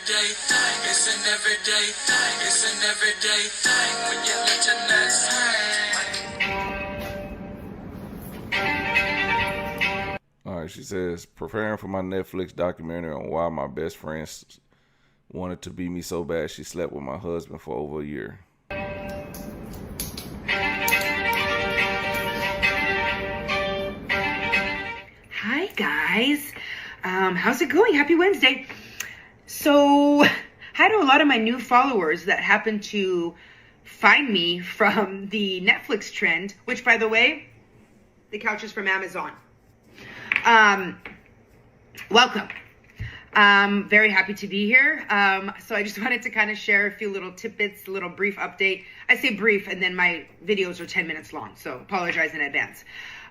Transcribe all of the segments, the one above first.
everyday thing. It's an everyday thing. It's an everyday thing when you let your nuts hang. All right, she says, preparing for my Netflix documentary on why my best friend wanted to be me so bad she slept with my husband for over a year. Hi, guys. How's it going? Happy Wednesday. So, hi to a lot of my new followers that happen to find me from the Netflix trend, which, by the way, the couch is from Amazon. Welcome. Very happy to be here. So I just wanted to kind of share a few little tidbits, a little brief update. I say brief, and then my videos are 10 minutes long, so apologize in advance.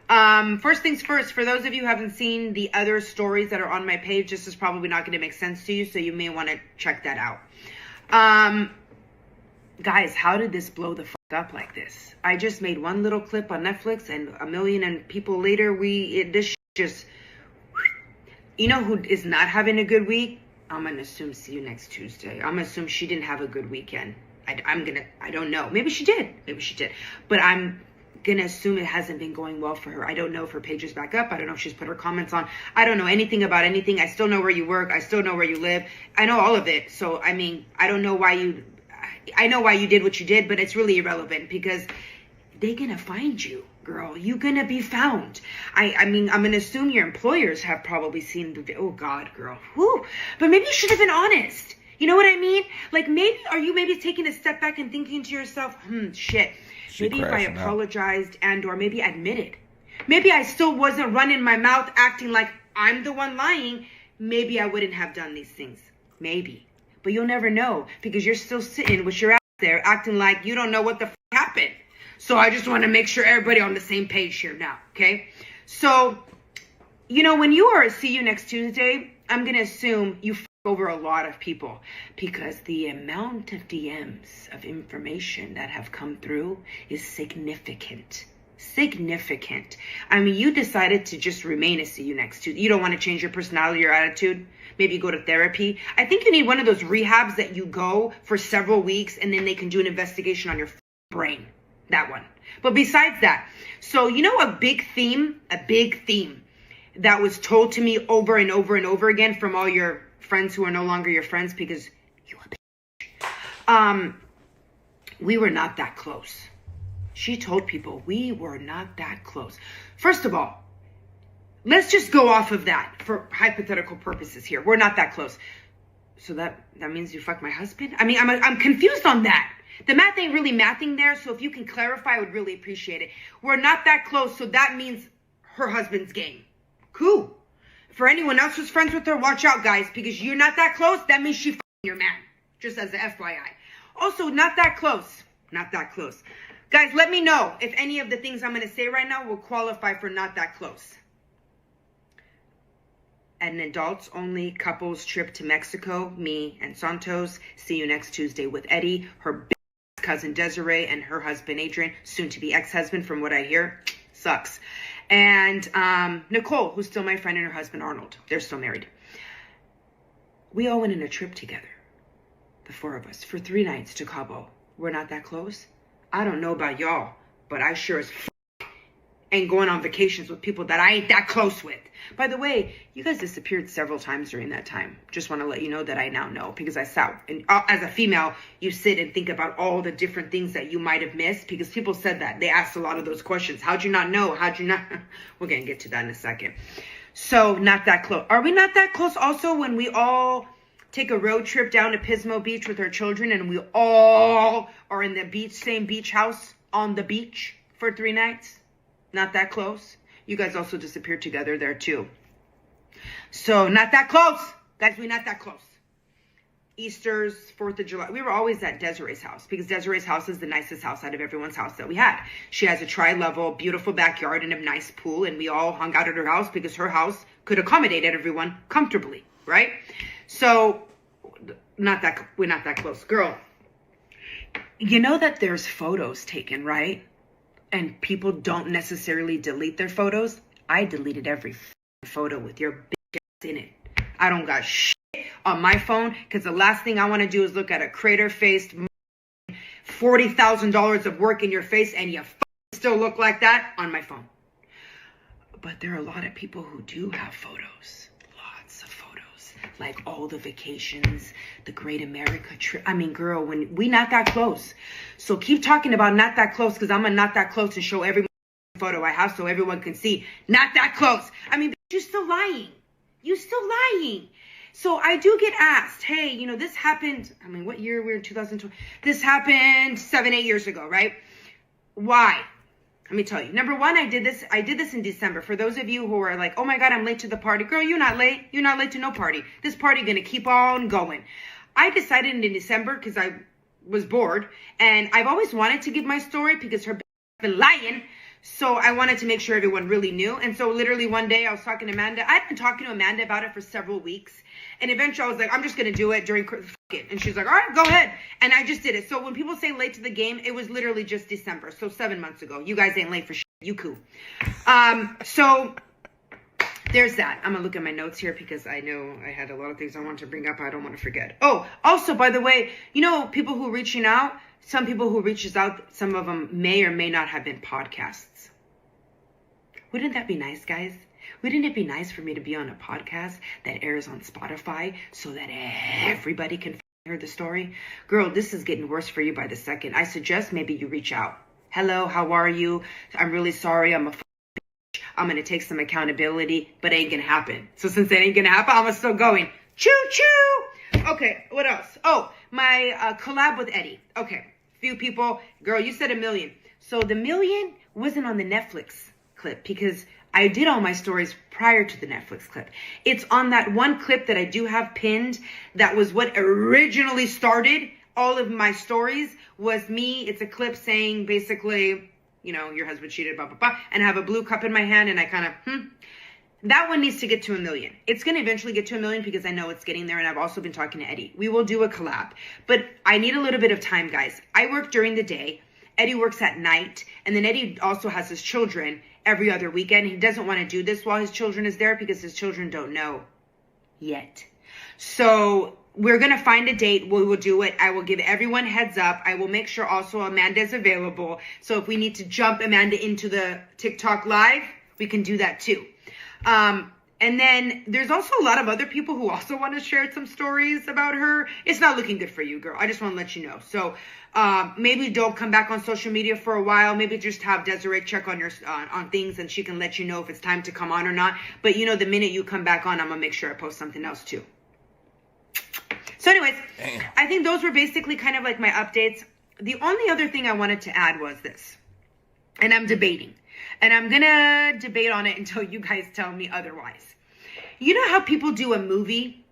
First things first, for those of you who haven't seen the other stories that are on my page, this is probably not going to make sense to you, so you may want to check that out. Guys, how did this blow the fuck up like this? I just made one little clip on Netflix, and a million and people later, this just, you know who is not having a good week? I'm going to assume see you next Tuesday. I'm going to assume she didn't have a good weekend. I don't know. Maybe she did. But I'm going to assume it hasn't been going well for her. I don't know if her page is back up. I don't know if she's put her comments on. I don't know anything about anything. I still know where you work. I still know where you live. I know all of it. So, I mean, I know why you did what you did, but it's really irrelevant because they're going to find you, girl. You're going to be found. I mean, I'm going to assume your employers have probably seen the, oh God, girl. Whew. But maybe you should have been honest. You know what I mean? Like are you taking a step back and thinking to yourself, shit. Maybe if I apologized or maybe admitted. Maybe I still wasn't running my mouth acting like I'm the one lying. Maybe I wouldn't have done these things. Maybe. But you'll never know because you're still sitting with your ass there acting like you don't know what the happened. So I just want to make sure everybody on the same page here now, okay? So, you know, when you are a see you next Tuesday, I'm going to assume you over a lot of people because the amount of DMs of information that have come through is significant. Significant. I mean, you decided to just remain a see you next Tuesday. You don't want to change your personality or attitude. Maybe go to therapy. I think you need one of those rehabs that you go for several weeks and then they can do an investigation on your brain. That one. But besides that, so you know a big theme that was told to me over and over and over again from all your friends who are no longer your friends because you a bitch. We were not that close. She told people we were not that close. First of all, let's just go off of that for hypothetical purposes here. We're not that close. So that means you fucked my husband? I mean, I'm confused on that. The math ain't really mathing there, so if you can clarify, I would really appreciate it. We're not that close, so that means her husband's game. Cool. For anyone else who's friends with her, watch out, guys, because you're not that close, that means she your man. Just as a FYI. Also, not that close. Not that close. Guys, let me know if any of the things I'm going to say right now will qualify for not that close. An adults-only couples trip to Mexico, me and Santos. See you next Tuesday with Eddie, her cousin Desiree, and her husband Adrian, soon-to-be ex-husband from what I hear. Sucks. And Nicole, who's still my friend, and her husband Arnold. They're still married. We all went on a trip together, the four of us, for 3 nights to Cabo. We're not that close. I don't know about y'all, but I sure as ain't going on vacations with people that I ain't that close with. By the way, you guys disappeared several times during that time. Just want to let you know that I now know because I sat, and as a female, you sit and think about all the different things that you might have missed because people said that. They asked a lot of those questions. How'd you not know? How'd you not? We're going to get to that in a second. So not that close. Are we not that close also when we all take a road trip down to Pismo Beach with our children and we all are in the beach, same beach house on the beach for 3 nights? Not that close. You guys also disappeared together there too. So not that close. Guys, we're not that close. Easter's, 4th of July. We were always at Desiree's house because Desiree's house is the nicest house out of everyone's house that we had. She has a tri-level, beautiful backyard and a nice pool. And we all hung out at her house because her house could accommodate everyone comfortably, right? So we're not that close. Girl, you know that there's photos taken, right? And people don't necessarily delete their photos. I deleted every photo with your bitch ass in it. I don't got shit on my phone, because the last thing I want to do is look at a crater-faced $40,000 of work in your face and you still look like that on my phone. But there are a lot of people who do have photos. Lots of photos. Like all the vacations, the Great America trip. I mean, girl, when we not that close. So keep talking about not that close, because I'm going to not that close and show every photo I have so everyone can see. Not that close. I mean, you're still lying. You're still lying. So I do get asked, hey, you know, this happened, I mean, what year? We're in 2020. This happened 7-8 years ago, right? Why? Let me tell you. Number one, I did this in December. For those of you who are like, oh my God, I'm late to the party. Girl, you're not late. You're not late to no party. This party gonna keep on going. I decided in December, because I was bored, and I've always wanted to give my story because her been lying. So I wanted to make sure everyone really knew. And so literally one day I was talking to Amanda. I'd been talking to Amanda about it for several weeks. And eventually I was like, I'm just going to do it during it. And she's like, all right, go ahead. And I just did it. So when people say late to the game, it was literally just December. So 7 months ago. You guys ain't late for shit. You cool. So there's that. I'm going to look at my notes here because I know I had a lot of things I wanted to bring up. I don't want to forget. Oh, also, by the way, you know, people who are reaching out, some people who reaches out, some of them may or may not have been podcasts. Wouldn't that be nice, guys? Wouldn't it be nice for me to be on a podcast that airs on Spotify so that everybody can hear the story? Girl, this is getting worse for you by the second. I suggest maybe you reach out. Hello, how are you? I'm really sorry. I'm going to take some accountability, but it ain't going to happen. So since it ain't going to happen, I'm still going. Choo-choo! Okay, what else? Oh, my collab with Eddie. Okay, few people. Girl, you said 1 million. So the 1 million wasn't on the Netflix clip because I did all my stories prior to the Netflix clip. It's on that one clip that I do have pinned. That was what originally started all of my stories was me. It's a clip saying basically, you know, your husband cheated, blah, blah, blah. And I have a blue cup in my hand and I kind of, That one needs to get to 1 million. It's going to eventually get to 1 million because I know it's getting there. And I've also been talking to Eddie. We will do a collab. But I need a little bit of time, guys. I work during the day. Eddie works at night. And then Eddie also has his children every other weekend. He doesn't want to do this while his children is there because his children don't know yet. So we're going to find a date. We will do it. I will give everyone heads up. I will make sure also Amanda is available. So if we need to jump Amanda into the TikTok live, we can do that too. And then there's also a lot of other people who also want to share some stories about her. It's not looking good for you, girl. I just want to let you know. So maybe don't come back on social media for a while. Maybe just have Desiree check on your on things and she can let you know if it's time to come on or not. But you know, the minute you come back on, I'm going to make sure I post something else too. So anyways, I think those were basically kind of like my updates. The only other thing I wanted to add was this. And I'm debating. And I'm going to debate on it until you guys tell me otherwise. You know how people do a movie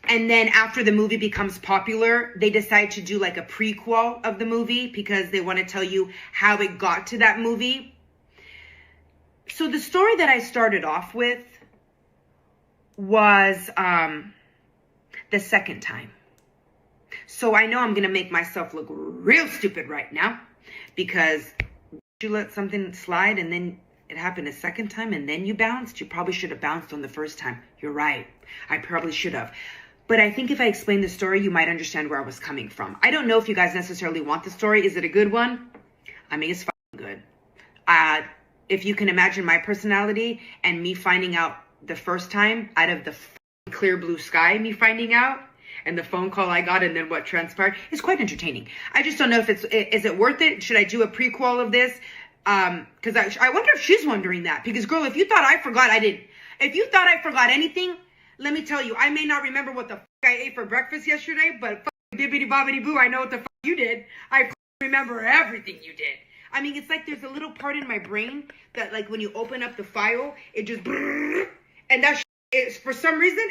and then after the movie becomes popular, they decide to do like a prequel of the movie because they want to tell you how it got to that movie? So the story that I started off with was the second time. So I know I'm going to make myself look real stupid right now because you let something slide and then it happened a second time and then you bounced. You probably should have bounced on the first time. You're right. I probably should have. But I think if I explain the story, you might understand where I was coming from. I don't know if you guys necessarily want the story. Is it a good one? I mean, it's fucking good. If you can imagine my personality and me finding out the first time out of the clear blue sky, me finding out, and the phone call I got and then what transpired, is quite entertaining. I just don't know if is it worth it? Should I do a prequel of this? Because I wonder if she's wondering that. Because girl, if you thought I forgot, I didn't. If you thought I forgot anything, let me tell you, I may not remember what the fuck I ate for breakfast yesterday, but bibbidi bobbidi boo, I know what the fuck you did. I remember everything you did. I mean, it's like there's a little part in my brain that like when you open up the file, it just and that is for some reason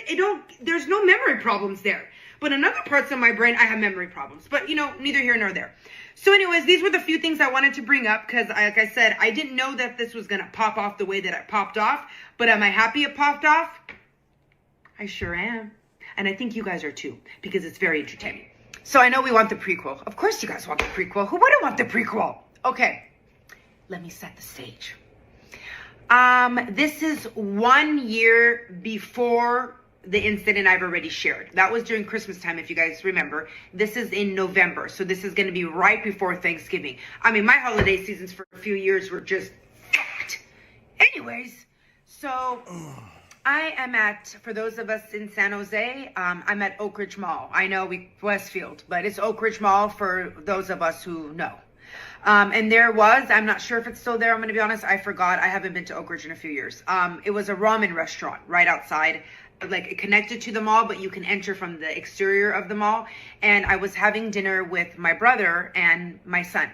there's no memory problems there. But in other parts of my brain, I have memory problems. But you know, neither here nor there. So anyways, these were the few things I wanted to bring up because like I said, I didn't know that this was going to pop off the way that it popped off. But am I happy it popped off? I sure am. And I think you guys are too, because it's very entertaining. So I know we want the prequel. Of course you guys want the prequel. Who wouldn't want the prequel? Okay, let me set the stage. This is 1 year before the incident I've already shared. That was during Christmas time, if you guys remember. This is in November, so this is going to be right before Thanksgiving. I mean, my holiday seasons for a few years were just fucked. Anyways, so I am at, for those of us in San Jose, I'm at Oak Ridge Mall. I know Westfield, but it's Oak Ridge Mall for those of us who know. And there was, I'm not sure if it's still there, I'm going to be honest, I forgot. I haven't been to Oak Ridge in a few years. It was a ramen restaurant right outside, like connected to the mall, but you can enter from the exterior of the mall. And I was having dinner with my brother and my son.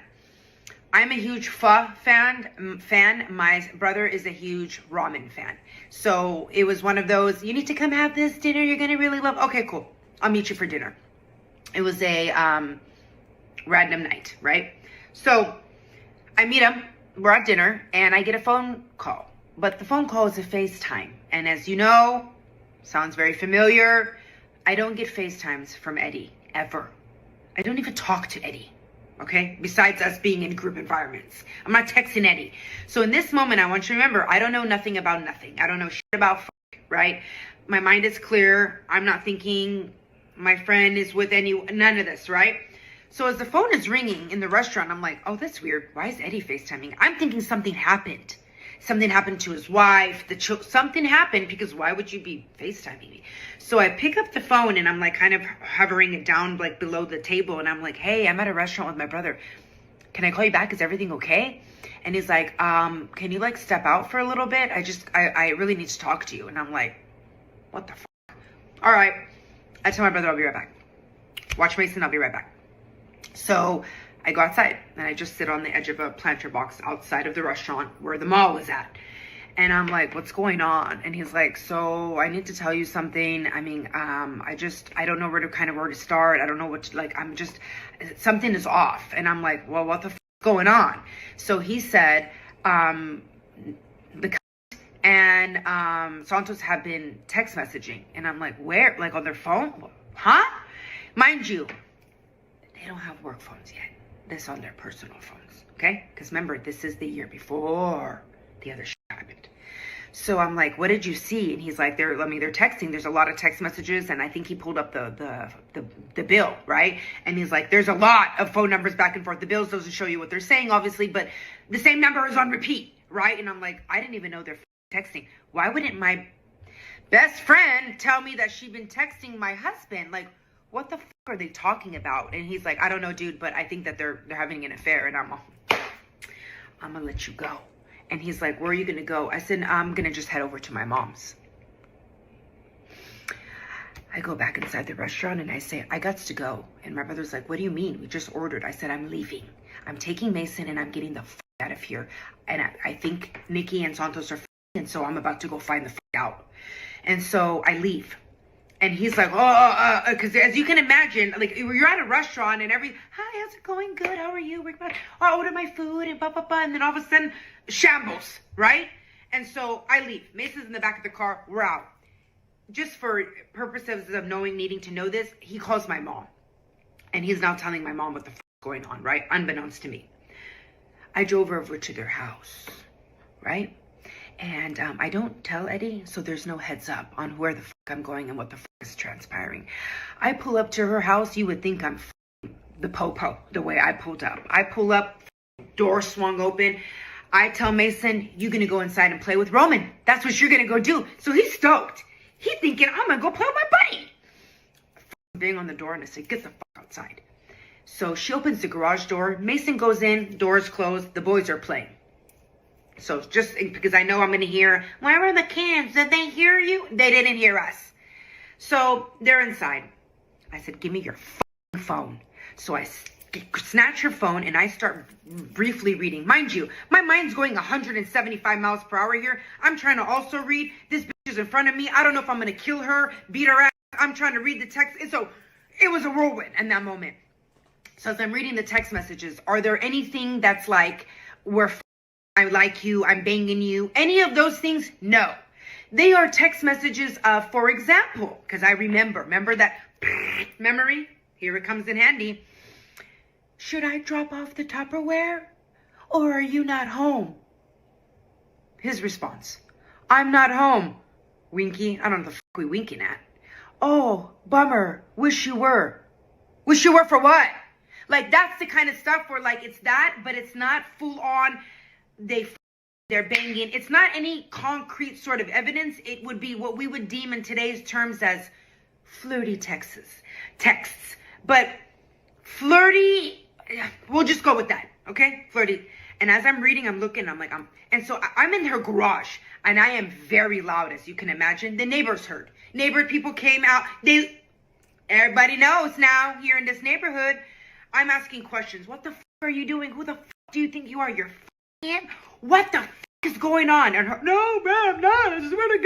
I'm a huge pho fan. My brother is a huge ramen fan. So it was one of those, you need to come have this dinner, you're going to really love. Okay, cool. I'll meet you for dinner. It was a random night, right? So I meet him, we're at dinner, and I get a phone call. But the phone call is a FaceTime. And as you know, sounds very familiar, I don't get FaceTimes from Eddie, ever. I don't even talk to Eddie, okay? Besides us being in group environments. I'm not texting Eddie. So in this moment, I want you to remember, I don't know nothing about nothing. I don't know shit about right? My mind is clear. I'm not thinking my friend is with none of this, right? So as the phone is ringing in the restaurant, I'm like, oh, that's weird. Why is Eddie FaceTiming? I'm thinking something happened. Something happened to his wife. Something happened, because why would you be FaceTiming me? So I pick up the phone and I'm like kind of hovering it down like below the table. And I'm like, hey, I'm at a restaurant with my brother. Can I call you back? Is everything okay? And he's like, can you like step out for a little bit? I really need to talk to you. And I'm like, what the fuck? All right. I tell my brother I'll be right back. Watch Mason, I'll be right back. So I go outside and I just sit on the edge of a planter box outside of the restaurant where the mall is at. And I'm like, what's going on? And he's like, so I need to tell you something. I mean, I don't know where to start. I don't know what to, something is off. And I'm like, well, what the f is going on? So he said, and Santos have been text messaging. And I'm like, where? Like on their phone? Huh? Mind you, they don't have work phones yet. This on their personal phones, okay? Because remember, this is the year before the other shit happened. So I'm like, what did you see? And he's like, they're texting. There's a lot of text messages, and I think he pulled up the bill, right? And he's like, there's a lot of phone numbers back and forth. The bills doesn't show you what they're saying, obviously, but the same number is on repeat, right? And I'm like, I didn't even know they're texting. Why wouldn't my best friend tell me that she'd been texting my husband? Like, what the fuck are they talking about? And he's like, I don't know, dude, but I think that they're having an affair. And I'm gonna let you go. And he's like, where are you gonna go? I said, I'm gonna just head over to my mom's. I go back inside the restaurant and I say, I got to go. And my brother's like, what do you mean? We just ordered. I said, I'm leaving. I'm taking Mason and I'm getting the fuck out of here. And I think Nikki and Santos are and so I'm about to go find the fuck out. And so I leave. And he's like, because as you can imagine, like you're at a restaurant and hi, how's it going? Good, how are you? I ordered my food and blah, blah, blah. And then all of a sudden, shambles, right? And so I leave. Mason's in the back of the car. We're out. Just for purposes of needing to know this, he calls my mom. And he's now telling my mom what the fuck is going on, right? Unbeknownst to me. I drove over to their house, right? And I don't tell Eddie, so there's no heads up on where the fuck I'm going and what the fuck is transpiring. I pull up to her house, you would think I'm the po-po, the way I pulled up. I pull up, door swung open. I tell Mason, you're going to go inside and play with Roman. That's what you're going to go do. So he's stoked. He's thinking, I'm going to go play with my buddy. I bang on the door and I say, get the fuck outside. So she opens the garage door. Mason goes in, door's closed. The boys are playing. So just because I know I'm going to hear, where are the kids? Did they hear you? They didn't hear us. So they're inside. I said, give me your phone. So I snatch her phone and I start briefly reading. Mind you, my mind's going 175 miles per hour here. I'm trying to also read. This bitch is in front of me. I don't know if I'm going to kill her, beat her ass. I'm trying to read the text. And so it was a whirlwind in that moment. So as I'm reading the text messages, are there anything that's like, I like you, I'm banging you, any of those things? No. They are text messages of, for example, because I remember that memory, here it comes in handy. Should I drop off the Tupperware? Or are you not home? His response, I'm not home. Winky? I don't know what the fuck we winking at. Oh, bummer. Wish you were. Wish you were for what? Like, that's the kind of stuff where, like, it's that, but it's not full on, they're banging. It's not any concrete sort of evidence. It would be what we would deem in today's terms as flirty texts. But flirty, we'll just go with that, okay? Flirty. And as I'm reading, I'm looking, and so I'm in her garage, and I am very loud, as you can imagine. The neighbors heard. People came out. Everybody knows now here in this neighborhood. I'm asking questions. What the f*** are you doing? Who the f*** do you think you are? You're f***ing? What the f*** is going on? And her, no, man, I'm not. I swear to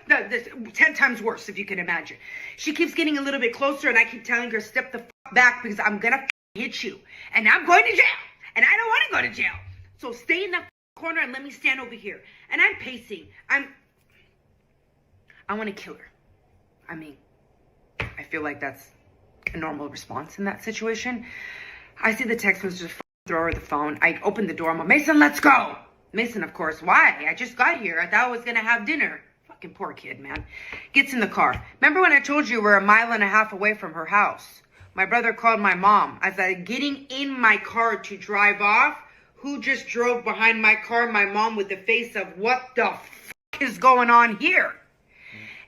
God. This 10 times worse, if you can imagine. She keeps getting a little bit closer, and I keep telling her, step the f*** back, because I'm going to hit you. And I'm going to jail. And I don't want to go to jail. So stay in that corner and let me stand over here. And I'm pacing. I want to kill her. I mean, I feel like that's a normal response in that situation. I see the text message, just throw her the phone. I open the door. I'm like, Mason, let's go. Mason, of course. Why? I just got here. I thought I was going to have dinner. Fucking poor kid, man. Gets in the car. Remember when I told you we're 1.5 miles away from her house? My brother called my mom. As I getting in my car to drive off, who just drove behind my car? My mom, with the face of, what the f*** is going on here?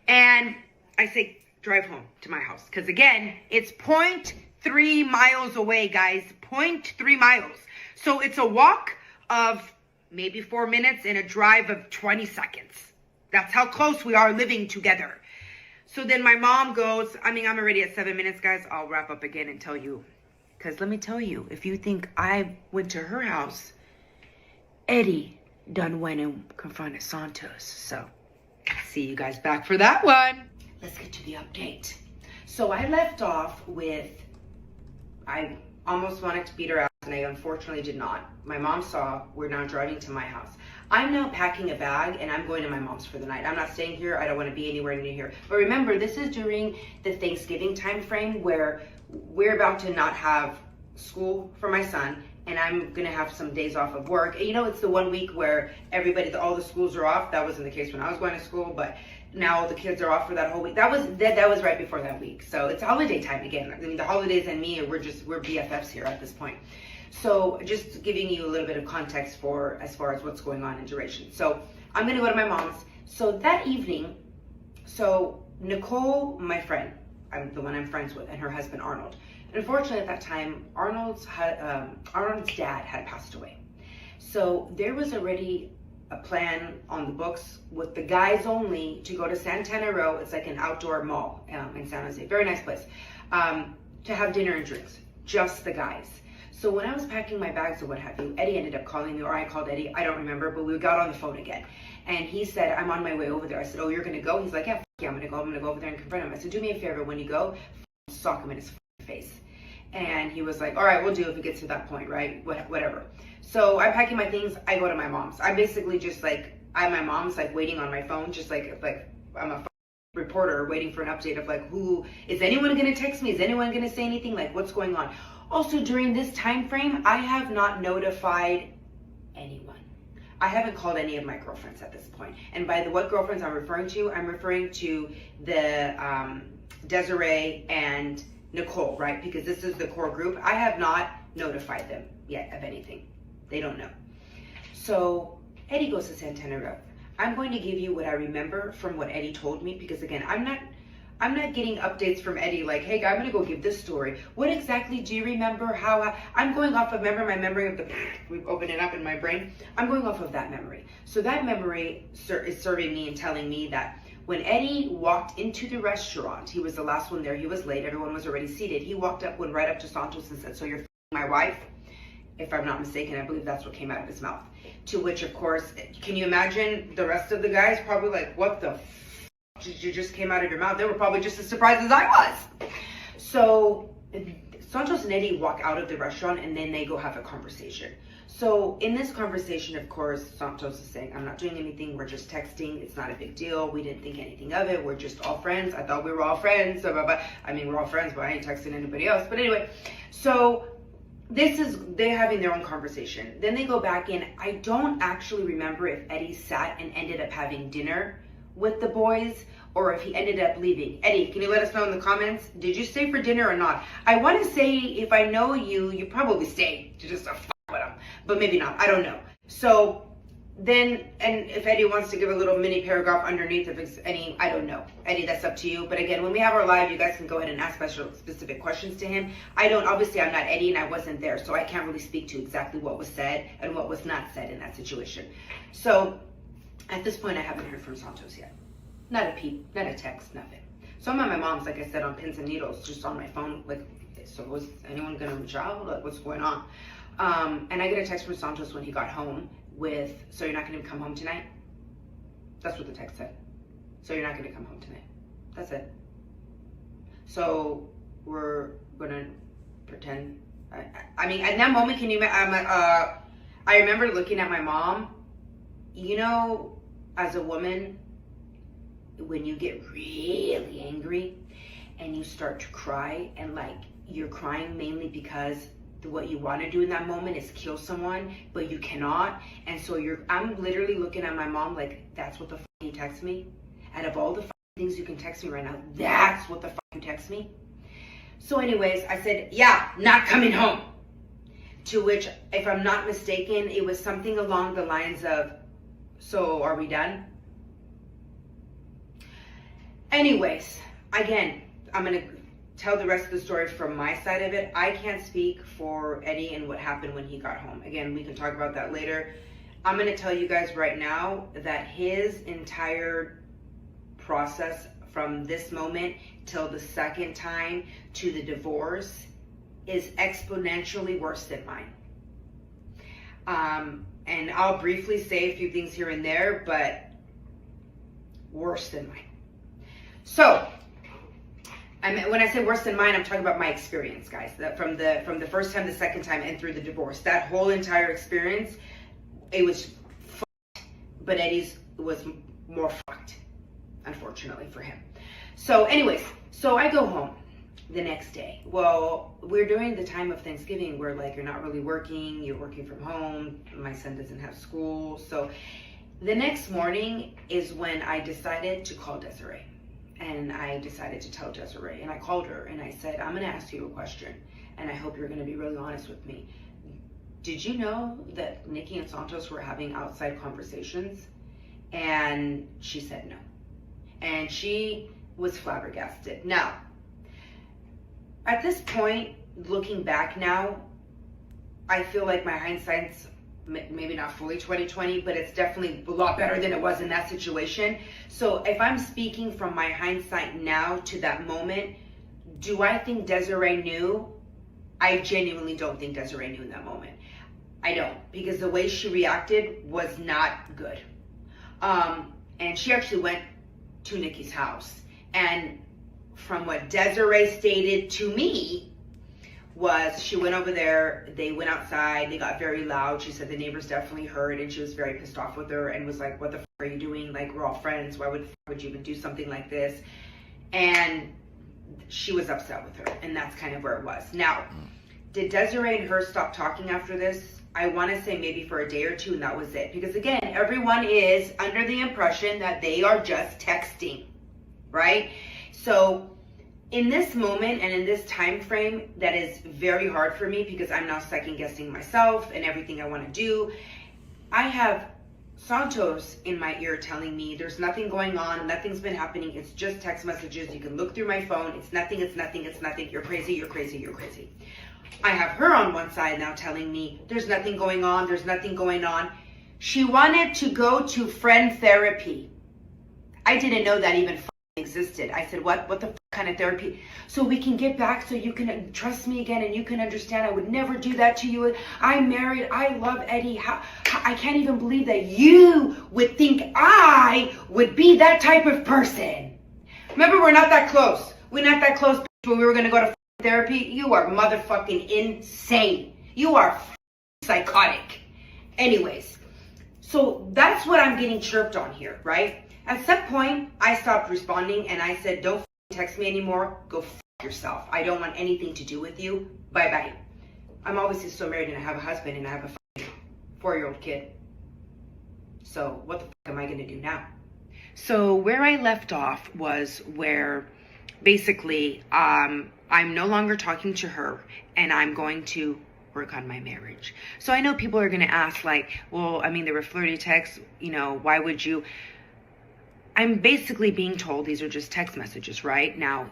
And I say, drive home to my house. Because again, it's 0.3 miles away, guys. 0.3 miles. So it's a walk of maybe 4 minutes and a drive of 20 seconds. That's how close we are living together. So then my mom goes, I'm already at 7 minutes, guys. I'll wrap up again and tell you. Because let me tell you, if you think I went to her house, Eddie done went and confronted Santos. So, see you guys back for that one. Let's get to the update. So I left off with, I almost wanted to beat her ass, and I unfortunately did not. My mom saw, we're now driving to my house. I'm now packing a bag, and I'm going to my mom's for the night. I'm not staying here. I don't want to be anywhere near here. But remember, this is during the Thanksgiving time frame where we're about to not have school for my son, and I'm going to have some days off of work. And, it's the 1 week where all the schools are off. That wasn't the case when I was going to school, but now the kids are off for that whole week. That was right before that week. So it's holiday time again. The holidays and me, we're BFFs here at this point. So just giving you a little bit of context as far as what's going on in duration. So I'm going to go to my mom's. So that evening, Nicole, my friend, the one I'm friends with, and her husband Arnold. Unfortunately, at that time, Arnold's dad had passed away. So there was already a plan on the books with the guys only to go to Santana Row. It's like an outdoor mall in San Jose. Very nice place. To have dinner and drinks. Just the guys. So when I was packing my bags or what have you, Eddie ended up calling me, or I called Eddie. I don't remember, but we got on the phone again. And he said, I'm on my way over there. I said, oh, you're going to go? He's like, yeah, I'm going to go. I'm going to go over there and confront him. I said, do me a favor. When you go, sock him in his face. And he was like, all right, we'll do if it gets to that point, right? Whatever. So I'm packing my things. I go to my mom's. I basically just I'm my mom's, waiting on my phone, just like I'm a reporter waiting for an update of is anyone going to text me? Is anyone going to say anything? What's going on? Also, during this time frame, I have not notified anyone. I haven't called any of my girlfriends at this point. And by what girlfriends I'm referring to the Desiree and Nicole, right? Because this is the core group. I have not notified them yet of anything. They don't know. So Eddie goes to Santana Row. I'm going to give you what I remember from what Eddie told me, because again, I'm not getting updates from Eddie hey, I'm going to go give this story. What exactly do you remember? I'm going off of my memory of we've opened it up in my brain. I'm going off of that memory. So that memory is serving me and telling me that when Eddie walked into the restaurant, he was the last one there. He was late. Everyone was already seated. He went right up to Santos and said, so you're my wife? If I'm not mistaken, I believe that's what came out of his mouth. To which, of course, can you imagine the rest of the guys probably what the you just came out of your mouth? They were probably just as surprised as I was. So Santos and Eddie walk out of the restaurant, and then they go have a conversation. So in this conversation, of course, Santos is saying, I'm not doing anything. We're just texting. It's not a big deal. We didn't think anything of it. We're just all friends. I thought we were all friends. We're all friends, but I ain't texting anybody else. But anyway, so they're having their own conversation. Then they go back in. I don't actually remember if Eddie sat and ended up having dinner with the boys or if he ended up leaving. Eddie, can you let us know in the comments? Did you stay for dinner or not? I want to say, if I know you, you probably stayed to just f with him, but maybe not. I don't know. So then, and if Eddie wants to give a little mini paragraph underneath, if it's any, I don't know. Eddie, that's up to you. But again, when we have our live, you guys can go ahead and ask specific questions to him. Obviously I'm not Eddie and I wasn't there, so I can't really speak to exactly what was said and what was not said in that situation. So at this point, I haven't heard from Santos yet. Not a peep, not a text, nothing. So I'm at my mom's, like I said, on pins and needles, just on my phone. Like, so was anyone gonna reach out? Like, what's going on? And I get a text from Santos when he got home with, so you're not gonna come home tonight? That's what the text said. So you're not gonna come home tonight. That's it. So we're gonna pretend. I mean, at that moment, can you? I remember looking at my mom. You know, as a woman, when you get really angry and you start to cry, and like you're crying mainly because what you want to do in that moment is kill someone, but you cannot. And so I'm literally looking at my mom like, that's what the fuck you text me? Out of all the things you can text me right now, that's what the fuck you text me? So anyways, I said, yeah, not coming home. To which, if I'm not mistaken, it was something along the lines of, so are we done? Anyways, again, I'm going to tell the rest of the story from my side of it. I can't speak for Eddie and what happened when he got home. Again, we can talk about that later. I'm going to tell you guys right now that his entire process from this moment till the second time to the divorce is exponentially worse than mine. And I'll briefly say a few things here and there, but worse than mine. So, when I say worse than mine, I'm talking about my experience, guys. That from the first time, the second time, and through the divorce. That whole entire experience, it was fucked. But Eddie's was more fucked, unfortunately for him. So anyways, so I go home the next day. Well, we're during the time of Thanksgiving where like you're not really working, you're working from home. My son doesn't have school. So the next morning is when I decided to call Desiree. And I decided to tell Desiree, and I called her and I said, I'm gonna ask you a question and I hope you're gonna be really honest with me. Did you know that Nikki and Santos were having outside conversations? And she said no. And she was flabbergasted. Now, at this point, looking back now, I feel like my hindsight's maybe not fully 2020, but it's definitely a lot better than it was in that situation. So if I'm speaking from my hindsight now to that moment, do I think Desiree knew? I genuinely don't think Desiree knew in that moment. I don't, because the way she reacted was not good. And she actually went to Nikki's house. And from what Desiree stated to me, was she went over there, they went outside, they got very loud. She said the neighbors definitely heard, and she was very pissed off with her and was like, what the fuck are you doing? Like, we're all friends. Why would you even do something like this? And she was upset with her, and that's kind of where it was. Now, did Desiree and her stop talking after this? I want to say maybe for a day or two, and that was it. Because again, everyone is under the impression that they are just texting, right? So in this moment and in this time frame, that is very hard for me because I'm now second guessing myself and everything I want to do. I have Santos in my ear telling me there's nothing going on, nothing's been happening, it's just text messages, you can look through my phone, it's nothing, it's nothing, it's nothing, you're crazy, you're crazy, you're crazy. I have her on one side now telling me there's nothing going on, there's nothing going on. She wanted to go to friend therapy. I didn't know that even existed. I said, what the kind of therapy? So we can get back, so you can trust me again and you can understand I would never do that to you. I'm married, I love Eddie. I can't even believe that you would think I would be that type of person. Remember, we're not that close. We're not that close when we were going to go to therapy. You are motherfucking insane. You are psychotic. Anyways, so that's what I'm getting chirped on here, right? At some point, I stopped responding and I said, don't text me anymore. Go yourself. I don't want anything to do with you. Bye-bye. I'm obviously still married and I have a husband and I have a 4-year-old kid. So what the fuck am I going to do now? So where I left off was where basically I'm no longer talking to her, and I'm going to work on my marriage. So I know people are going to ask, like, well, I mean, there were flirty texts, why would you? I'm basically being told these are just text messages, right? Now,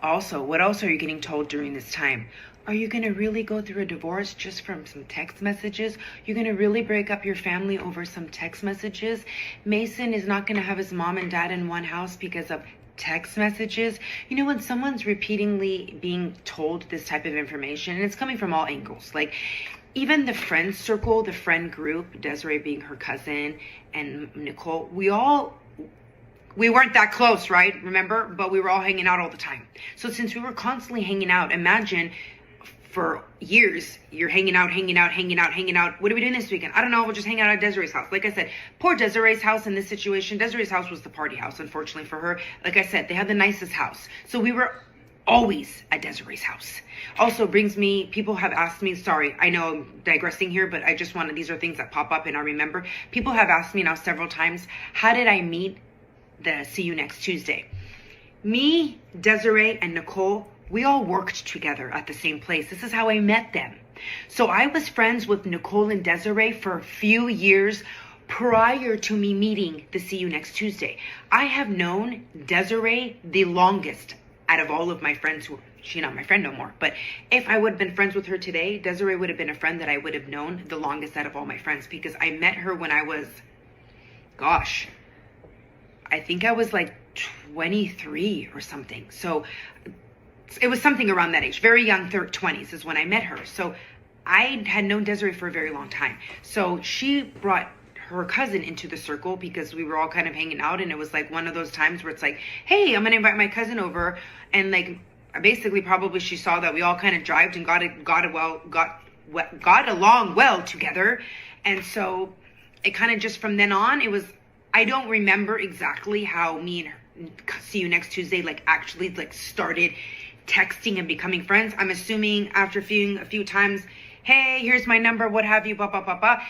also, what else are you getting told during this time? Are you going to really go through a divorce just from some text messages? You're going to really break up your family over some text messages? Mason is not going to have his mom and dad in one house because of text messages. When someone's repeatedly being told this type of information, and it's coming from all angles, like even the friend circle, the friend group, Desiree being her cousin and Nicole, we weren't that close, right? Remember? But we were all hanging out all the time. So since we were constantly hanging out, imagine for years, you're hanging out. What are we doing this weekend? I don't know. We'll just hang out at Desiree's house. Like I said, poor Desiree's house in this situation. Desiree's house was the party house, unfortunately for her. Like I said, they had the nicest house. So we were always at Desiree's house. Also brings me, people have asked me, sorry, I know I'm digressing here, but I just these are things that pop up and I remember. People have asked me now several times, how did I meet the See You Next Tuesday? Me, Desiree, and Nicole, we all worked together at the same place. This is how I met them. So I was friends with Nicole and Desiree for a few years prior to me meeting the See You Next Tuesday. I have known Desiree the longest out of all of my friends she's not my friend no more. But if I would have been friends with her today, Desiree would have been a friend that I would have known the longest out of all my friends, because I met her when I was, I think I was like 23 or something. So it was something around that age. Very young, 20s is when I met her. So I had known Desiree for a very long time. So she brought her cousin into the circle because we were all kind of hanging out, and it was like one of those times where it's like, hey, I'm gonna invite my cousin over, and like basically probably she saw that we all kind of jived and got along well together. And so it kind of just from then on, it was, I don't remember exactly how me and her See You Next Tuesday actually started texting and becoming friends. I'm assuming after a few times, hey, here's my number, what have you, blah blah blah blah.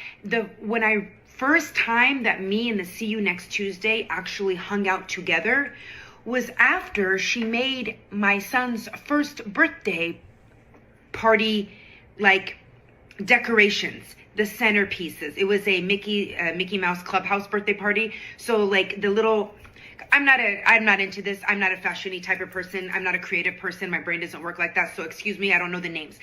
When I first time that me and the See You Next Tuesday actually hung out together was after she made my son's first birthday party decorations, the centerpieces. It was a Mickey Mouse Clubhouse birthday party. So the little, I'm not into this. I'm not a fashiony type of person. I'm not a creative person. My brain doesn't work like that. So excuse me, I don't know the names.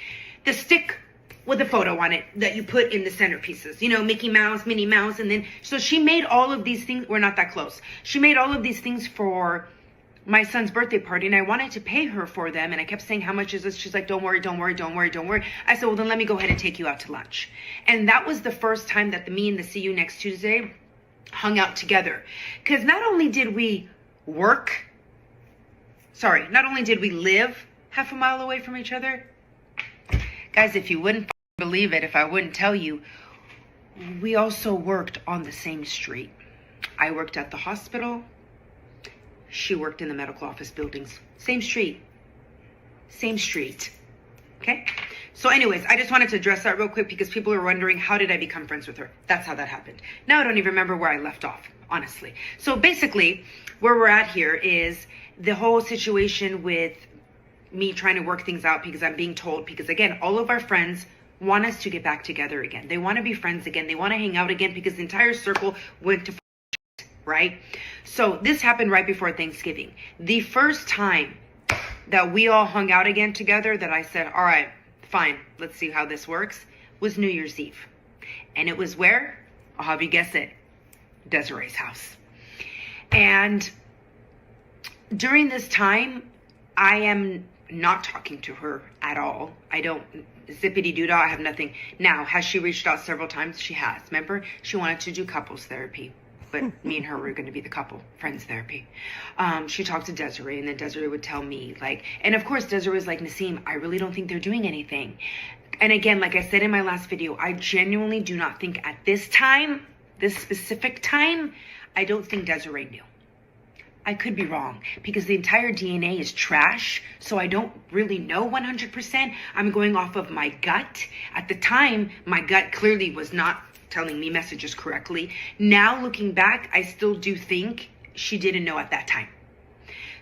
The stick with a photo on it that you put in the centerpieces, Mickey Mouse, Minnie Mouse. And then, so she made all of these things. We're not that close. She made all of these things for my son's birthday party, and I wanted to pay her for them. And I kept saying, how much is this? She's like, don't worry. I said, well, then let me go ahead and take you out to lunch. And that was the first time that me and the See You Next Tuesday hung out together. Because not only did we live half a mile away from each other. Guys, if you wouldn't believe it, if I wouldn't tell you, we also worked on the same street. I worked at the hospital. She worked in the medical office buildings. Same street. Okay? So anyways, I just wanted to address that real quick because people are wondering, how did I become friends with her? That's how that happened. Now I don't even remember where I left off, honestly. So basically, where we're at here is the whole situation with me trying to work things out because I'm being told, because again, all of our friends want us to get back together again. They want to be friends again. They want to hang out again because the entire circle went to right? So this happened right before Thanksgiving. The first time that we all hung out again together that I said, all right, fine, let's see how this works, was New Year's Eve. And it was where? I'll have you guess it. Desiree's house. And during this time, I am not talking to her at all. I don't, zippity-doo-dah, I have nothing. Now, has she reached out several times? She has. Remember? She wanted to do couples therapy. But me and her were going to be the couple, friends therapy. She talked to Desiree, and then Desiree would tell me, and of course, Desiree was like, Nasim, I really don't think they're doing anything. And again, like I said in my last video, I genuinely do not think at this time, this specific time, I don't think Desiree knew. I could be wrong because the entire DNA is trash. So I don't really know 100%. I'm going off of my gut. At the time, my gut clearly was not telling me messages correctly. Now looking back, I still do think she didn't know at that time.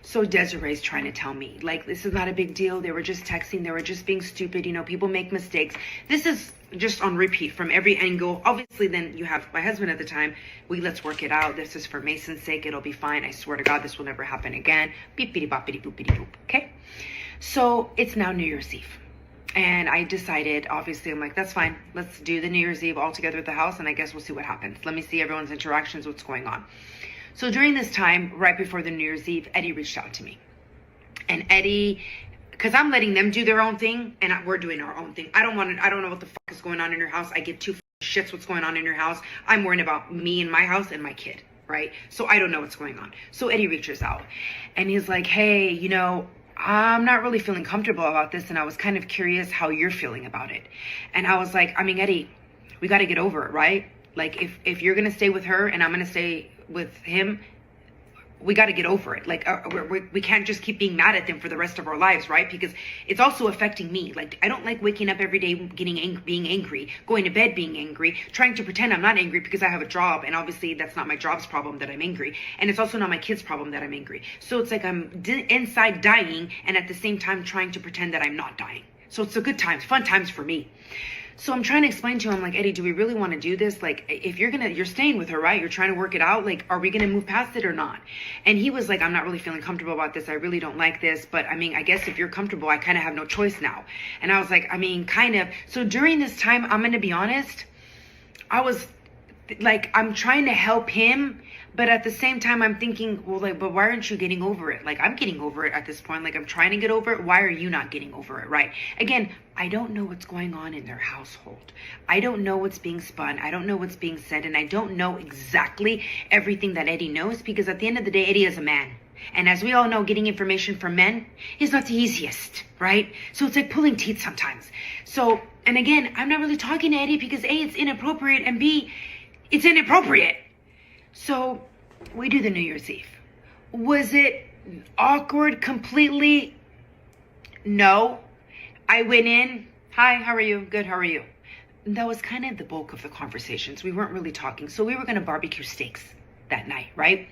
So Desiree's trying to tell me, like, this is not a big deal. They were just texting. They were just being stupid. You know, people make mistakes. This is just on repeat from every angle. Obviously, then you have my husband at the time. Let's work it out. This is for Mason's sake. It'll be fine. I swear to God, this will never happen again. Beepity boppity boopity boop. Okay? So it's now New Year's Eve. And I decided, obviously, I'm like, that's fine. Let's do the New Year's Eve all together at the house, and I guess we'll see what happens. Let me see everyone's interactions, what's going on. So during this time, right before the New Year's Eve, Eddie reached out to me. And Eddie, because I'm letting them do their own thing, and we're doing our own thing. I don't know what the fuck is going on in your house. I give two shits what's going on in your house. I'm worrying about me and my house and my kid, right? So I don't know what's going on. So Eddie reaches out, and he's like, hey, you know, I'm not really feeling comfortable about this, and I was kind of curious how you're feeling about it. And I was like, I mean, Eddie, we got to get over it, right? Like, if you're going to stay with her and I'm going to stay with him, we got to get over it. Like, we can't just keep being mad at them for the rest of our lives, right? Because it's also affecting me. Like, I don't like waking up every day being angry, going to bed being angry, trying to pretend I'm not angry because I have a job. And obviously that's not my job's problem that I'm angry. And it's also not my kid's problem that I'm angry. So it's like I'm inside dying and at the same time trying to pretend that I'm not dying. So it's a good times, fun times for me. So I'm trying to explain to him, like, Eddie, do we really want to do this? Like, if you're staying with her, right? You're trying to work it out. Like, are we going to move past it or not? And he was like, I'm not really feeling comfortable about this. I really don't like this. But I mean, I guess if you're comfortable, I kind of have no choice now. And I was like, I mean, kind of. So during this time, I'm going to be honest, I was like, I'm trying to help him. But at the same time, I'm thinking, well, like, but why aren't you getting over it? Like, I'm getting over it at this point. Like, I'm trying to get over it. Why are you not getting over it, right? Again, I don't know what's going on in their household. I don't know what's being spun. I don't know what's being said. And I don't know exactly everything that Eddie knows, because at the end of the day, Eddie is a man. And as we all know, getting information from men is not the easiest, right? So it's like pulling teeth sometimes. So, and again, I'm not really talking to Eddie because A, it's inappropriate, and B, it's inappropriate. So we do the New Year's Eve. Was it awkward completely? No. I went in, hi, how are you? Good, how are you? That was kind of the bulk of the conversations. We weren't really talking. So we were going to barbecue steaks that night, right?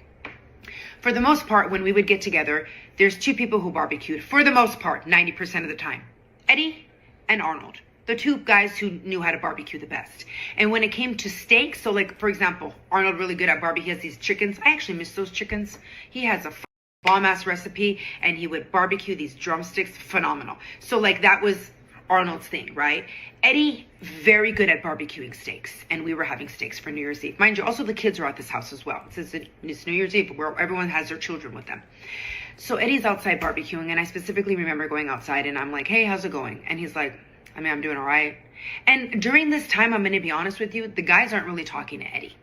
For the most part, when we would get together, there's two people who barbecued. For the most part, 90% of the time. Eddie and Arnold. The two guys who knew how to barbecue the best. And when it came to steaks, so like, for example, Arnold really good at barbecue. He has these chickens. I actually miss those chickens. He has a bomb-ass recipe, and he would barbecue these drumsticks. Phenomenal. So like, that was Arnold's thing, right? Eddie, very good at barbecuing steaks. And we were having steaks for New Year's Eve. Mind you, also the kids are at this house as well. It's New Year's Eve, where everyone has their children with them. So Eddie's outside barbecuing, and I specifically remember going outside, and I'm like, hey, how's it going? And he's like, I mean, I'm doing all right. And during this time, I'm going to be honest with you, the guys aren't really talking to Eddie.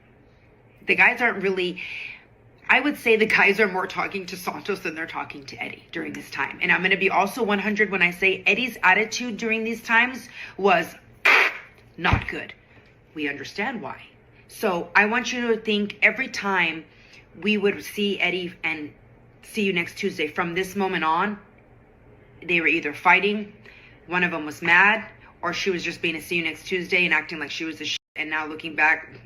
The guys aren't really, I would say the guys are more talking to Santos than they're talking to Eddie during this time. And I'm going to be also 100 when I say Eddie's attitude during these times was not good. We understand why. So I want you to think every time we would see Eddie and see you next Tuesday, from this moment on, they were either fighting, one of them was mad, or she was just being a see you next Tuesday and acting like she was the shit. And now looking back,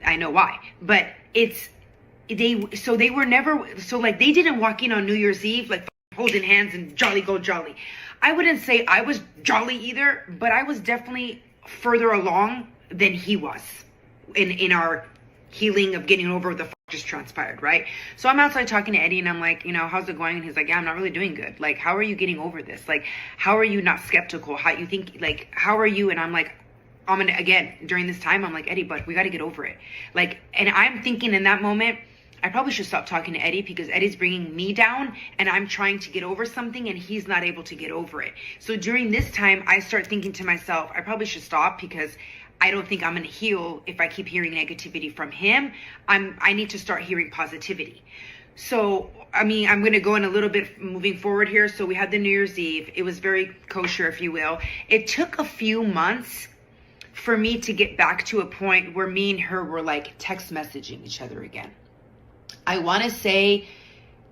I know why. But they didn't walk in on New Year's Eve like holding hands and jolly go jolly. I wouldn't say I was jolly either, but I was definitely further along than he was in our healing of getting over the just transpired, right? So I'm outside talking to Eddie, and I'm like, you know, how's it going? And he's like, yeah, I'm not really doing good. Like, how are you getting over this? Like, how are you not skeptical? How you think, like, how are you? And I'm like, I'm gonna, again, during this time, I'm like, Eddie, but we got to get over it. Like, and I'm thinking in that moment, I probably should stop talking to Eddie, because Eddie's bringing me down, and I'm trying to get over something, and he's not able to get over it. So during this time, I start thinking to myself, I probably should stop, because I don't think I'm going to heal if I keep hearing negativity from him. I need to start hearing positivity. So, I mean, I'm going to go in a little bit moving forward here. So we had the New Year's Eve. It was very kosher, if you will. It took a few months for me to get back to a point where me and her were like text messaging each other again. I want to say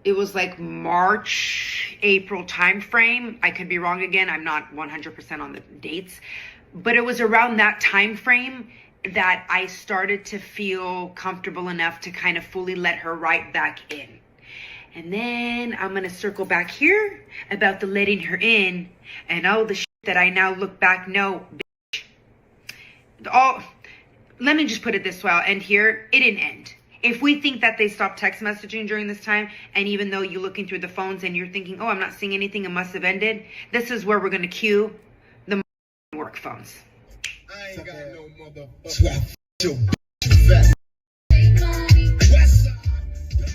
it was like March, April time frame. I could be wrong again. I'm not 100% on the dates. But it was around that time frame, that I started to feel comfortable enough to kind of fully let her right back in. And then I'm going to circle back here about the letting her in and all the shit that I now look back. No, bitch. Let me just put it this way. I'll end here. It didn't end. If we think that they stopped text messaging during this time, and even though you're looking through the phones and you're thinking, oh, I'm not seeing anything, it must have ended, this is where we're going to cue the work phones. I ain't got no motherfucker.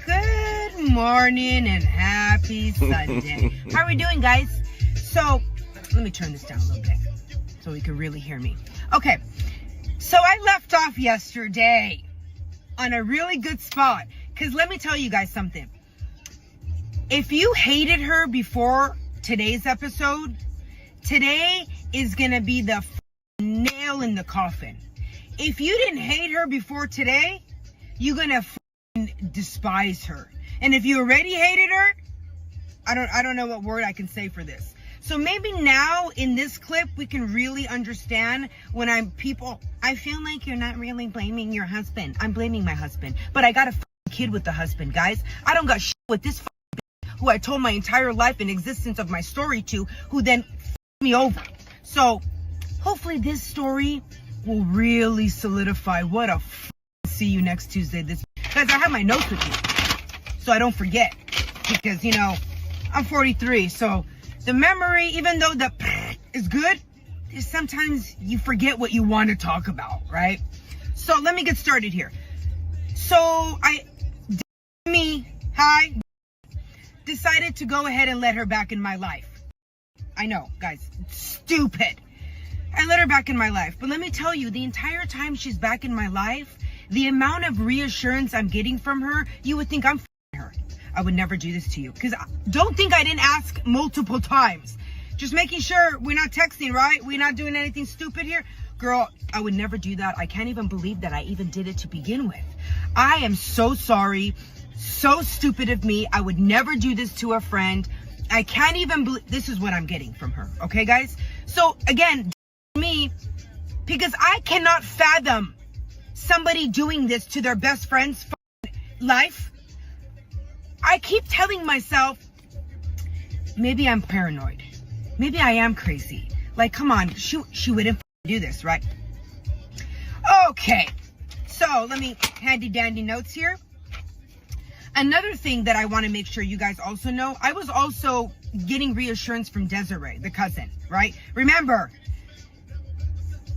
Good morning and happy Sunday. How are we doing, guys? So, let me turn this down a little bit so you can really hear me. Okay, so I left off yesterday on a really good spot, because let me tell you guys something. If you hated her before today's episode, today is going to be the nail in the coffin. If you didn't hate her before today, you're going to despise her. And if you already hated her, I don't know what word I can say for this. So maybe now in this clip, we can really understand when I feel like you're not really blaming your husband. I'm blaming my husband, but I got a kid with the husband, guys. I don't got shit with this who I told my entire life and existence of my story to, who then me over. So hopefully this story will really solidify what a see you next Tuesday. Guys, I have my notes with me so I don't forget, because I'm 43, so the memory, even though the is good, sometimes you forget what you want to talk about, right? So let me get started here. So decided to go ahead and let her back in my life. I know, guys, stupid. I let her back in my life. But let me tell you, the entire time she's back in my life, the amount of reassurance I'm getting from her, you would think I'm her. I would never do this to you. Because don't think I didn't ask multiple times. Just making sure we're not texting, right? We're not doing anything stupid here. Girl, I would never do that. I can't even believe that I even did it to begin with. I am so sorry. So stupid of me. I would never do this to a friend. I can't even believe this is what I'm getting from her. Okay, guys? So, again, me, because I cannot fathom somebody doing this to their best friend's life. I keep telling myself, maybe I'm paranoid. Maybe I am crazy. Like, come on, she wouldn't do this, right? Okay, so let me handy dandy notes here. Another thing that I want to make sure you guys also know, I was also getting reassurance from Desiree, the cousin, right? Remember,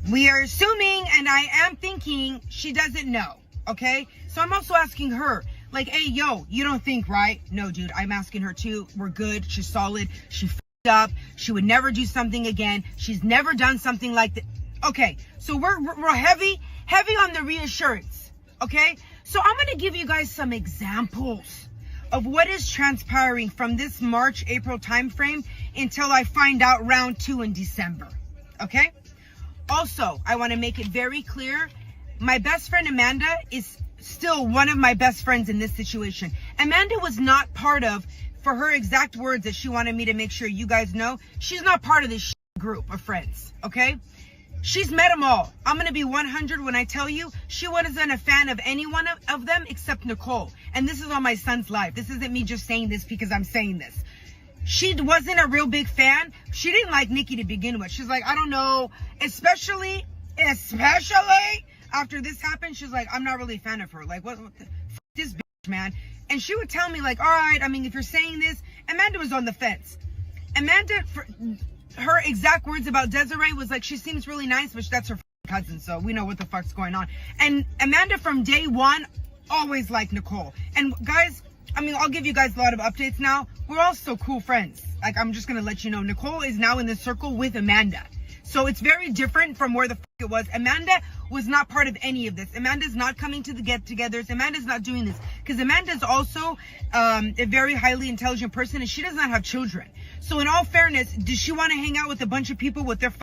we are assuming, and I am thinking she doesn't know, okay? So I'm also asking her, like, hey, yo, you don't think, right? No, dude, I'm asking her too. We're good. She's solid. She f***ed up. She would never do something again. She's never done something like that. Okay, so we're heavy on the reassurance, okay? So I'm going to give you guys some examples of what is transpiring from this March-April timeframe until I find out round 2 in December, okay? Also, I want to make it very clear, my best friend Amanda is still one of my best friends in this situation. Amanda was not part of, for her exact words that she wanted me to make sure you guys know, she's not part of this group of friends, okay? She's met them all. I'm going to be 100 when I tell you she wasn't a fan of any one of them except Nicole. And this is on my son's life. This isn't me just saying this because I'm saying this. She wasn't a real big fan. She didn't like Nikki to begin with. She's like, I don't know, especially after this happened, she's like, I'm not really a fan of her. Like, what the f this bitch, man? And she would tell me, like, all right, I mean, if you're saying this, Amanda was on the fence. Amanda, her exact words about Desiree was like, she seems really nice, but that's her cousin, so we know what the fuck's going on. And Amanda, from day one, always liked Nicole. And guys, I mean, I'll give you guys a lot of updates now. We're all so cool friends. Like, I'm just going to let you know, Nicole is now in the circle with Amanda. So it's very different from where the fuck it was. Amanda was not part of any of this. Amanda's not coming to the get-togethers. Amanda's not doing this. Because Amanda's also a very highly intelligent person, and she does not have children. So in all fairness, does she want to hang out with a bunch of people with their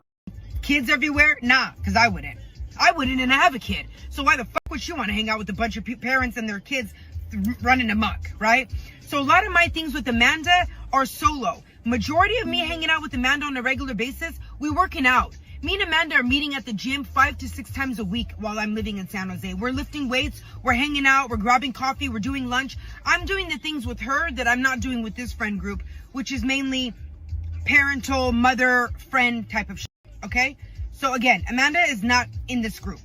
kids everywhere? Nah, because I wouldn't. I wouldn't, and I have a kid. So why the fuck would she want to hang out with a bunch of parents and their kids running amok, right? So a lot of my things with Amanda are solo. Majority of me hanging out with Amanda on a regular basis, we working out. Me and Amanda are meeting at the gym 5 to 6 times a week while I'm living in San Jose. We're lifting weights, we're hanging out, we're grabbing coffee, we're doing lunch. I'm doing the things with her that I'm not doing with this friend group, which is mainly parental, mother, friend type of shit, okay? So again, Amanda is not in this group.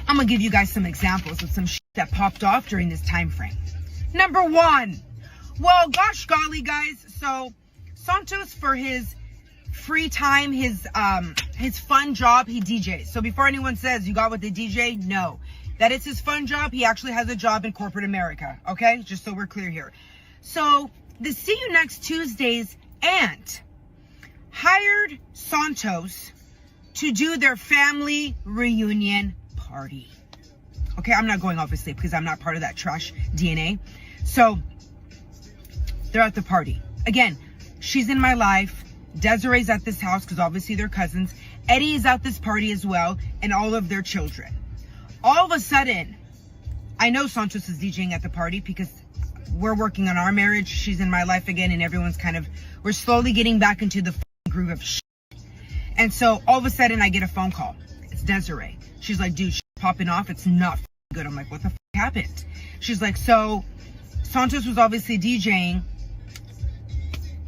I'm gonna give you guys some examples of some shit that popped off during this time frame. Number 1. Well, gosh golly, guys. So Santos, for his free time, his fun job, he DJs. So before anyone says you got with the DJ, no. That is his fun job. He actually has a job in corporate America, okay? Just so we're clear here. So the See You Next Tuesday's aunt hired Santos to do their family reunion party. Okay, I'm not going obviously because I'm not part of that trash DNA. So they're at the party. Again, she's in my life. Desiree's at this house because obviously they're cousins. Eddie is at this party as well, and all of their children. All of a sudden, I know Santos is DJing at the party because we're working on our marriage. She's in my life again, and everyone's we're slowly getting back into the groove of shit. And so all of a sudden, I get a phone call. It's Desiree. She's like, dude, she's popping off. It's not good. I'm like, what the happened? She's like, so Santos was obviously DJing.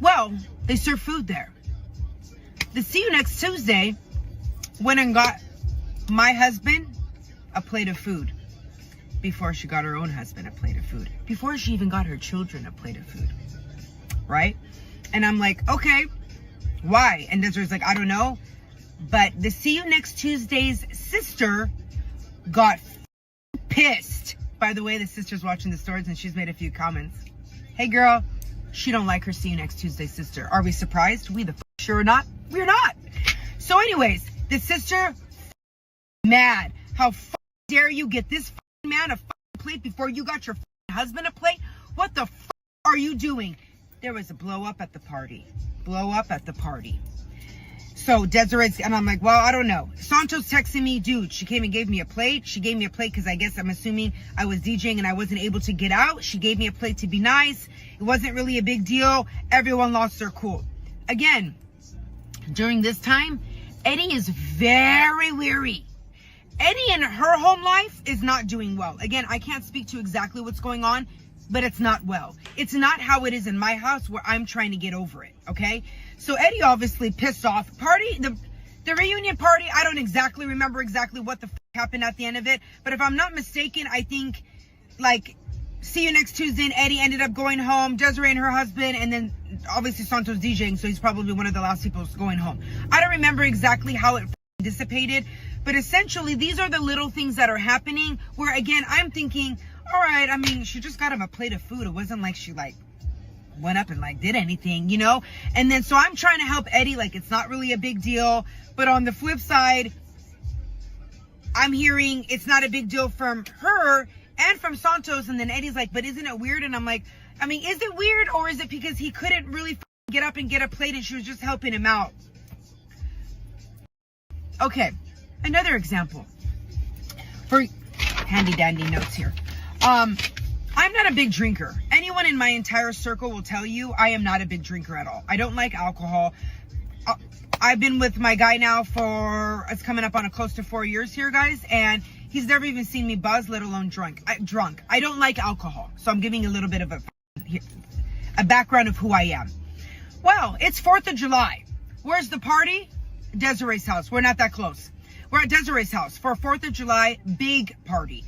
Well, they serve food there. The See You Next Tuesday went and got my husband a plate of food before she got her own husband a plate of food, before she even got her children a plate of food, right? And I'm like, okay, why? And Desiree's like, I don't know, but the See You Next Tuesday's sister got pissed. By the way, the sister's watching the stories and she's made a few comments. Hey girl, she don't like her See You Next Tuesday sister. Are we surprised? We the sure or not? We're not. So anyways, the sister mad. How dare you get this man a plate before you got your husband a plate? What the are you doing? There was a blow up at the party. Blow up at the party. So Desiree's, and I'm like, well, I don't know. Santos texting me, dude, she came and gave me a plate. She gave me a plate because I guess I'm assuming I was DJing and I wasn't able to get out. She gave me a plate to be nice. It wasn't really a big deal. Everyone lost their cool. Again, during this time, Eddie is very weary. Eddie in her home life is not doing well. Again, I can't speak to exactly what's going on, but it's not well. It's not how it is in my house where I'm trying to get over it, okay? So Eddie obviously pissed off. The reunion party, I don't exactly remember exactly what the happened at the end of it, but if I'm not mistaken, I think, like, See You Next Tuesday and Eddie ended up going home, Desiree and her husband, and then obviously Santos DJing, so he's probably one of the last people going home. I don't remember exactly how it dissipated, but essentially these are the little things that are happening where, again, I'm thinking, all right, I mean, she just got him a plate of food. It wasn't like she went up and did anything, you know? And then so I'm trying to help Eddie, it's not really a big deal. But on the flip side, I'm hearing it's not a big deal from her and from Santos. And then Eddie's like, but isn't it weird? And I'm like, I mean, is it weird, or is it because he couldn't really get up and get a plate and she was just helping him out? Okay, another example for handy dandy notes here. I'm not a big drinker. Anyone in my entire circle will tell you I am not a big drinker at all. I don't like alcohol. I've been with my guy now for, it's coming up on close to 4 years here, guys, and he's never even seen me buzz, let alone drunk. I don't like alcohol, so I'm giving a little bit of a background of who I am. Well, it's 4th of July. Where's the party? Desiree's house. We're not that close. We're at Desiree's house for a 4th of July big party.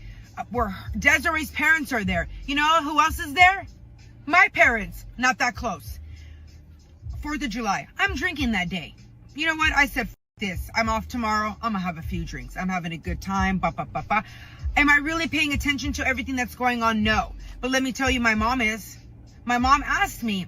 Where Desiree's parents are there. You know who else is there? My parents. Not that close. 4th of July. I'm drinking that day. You know what? I said, this. I'm off tomorrow. I'm going to have a few drinks. I'm having a good time. Ba, ba, ba, ba. Am I really paying attention to everything that's going on? No. But let me tell you, my mom is. My mom asked me,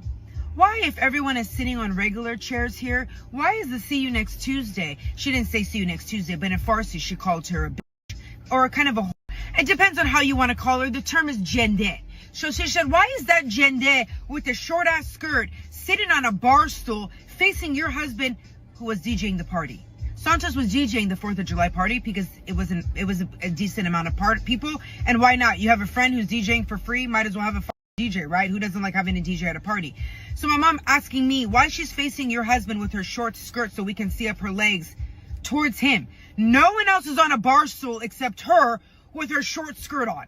why, if everyone is sitting on regular chairs here, why is the See You Next Tuesday? She didn't say See You Next Tuesday, but in Farsi, she called her a bitch. Or kind of a... It depends on how you want to call her. The term is jende. So she said, why is that jende with a short ass skirt sitting on a bar stool facing your husband who was DJing the party? Santos was DJing the 4th of July party because it was a decent amount of people. And why not? You have a friend who's DJing for free, might as well have a DJ, right? Who doesn't like having a DJ at a party? So my mom asking me why she's facing your husband with her short skirt so we can see up her legs towards him. No one else is on a bar stool except her with her short skirt on.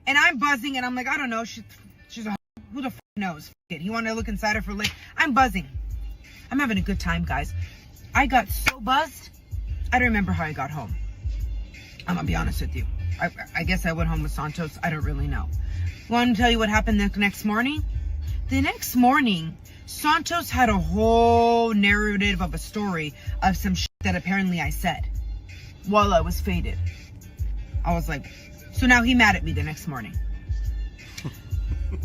And I'm buzzing and I'm like, I don't know. She's a who the f knows? F it. He wanted to look inside of her leg. I'm buzzing. I'm having a good time, guys. I got so buzzed, I don't remember how I got home. I'm gonna be honest with you. I guess I went home with Santos. I don't really know. Want to tell you what happened the next morning? The next morning, Santos had a whole narrative of a story of some shit that apparently I said while I was faded. I was like, so now he mad at me the next morning.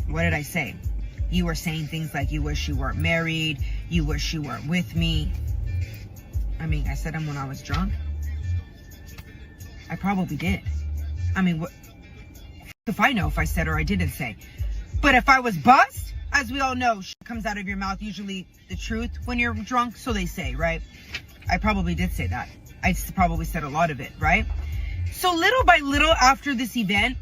What did I say? You were saying things like you wish you weren't married. You wish you weren't with me. I mean, I said them when I was drunk. I probably did. I mean, what if I know if I said or I didn't say? But if I was buzzed, as we all know, shit comes out of your mouth, usually the truth when you're drunk, so they say, right? I probably did say that. I probably said a lot of it, right? So little by little after this event,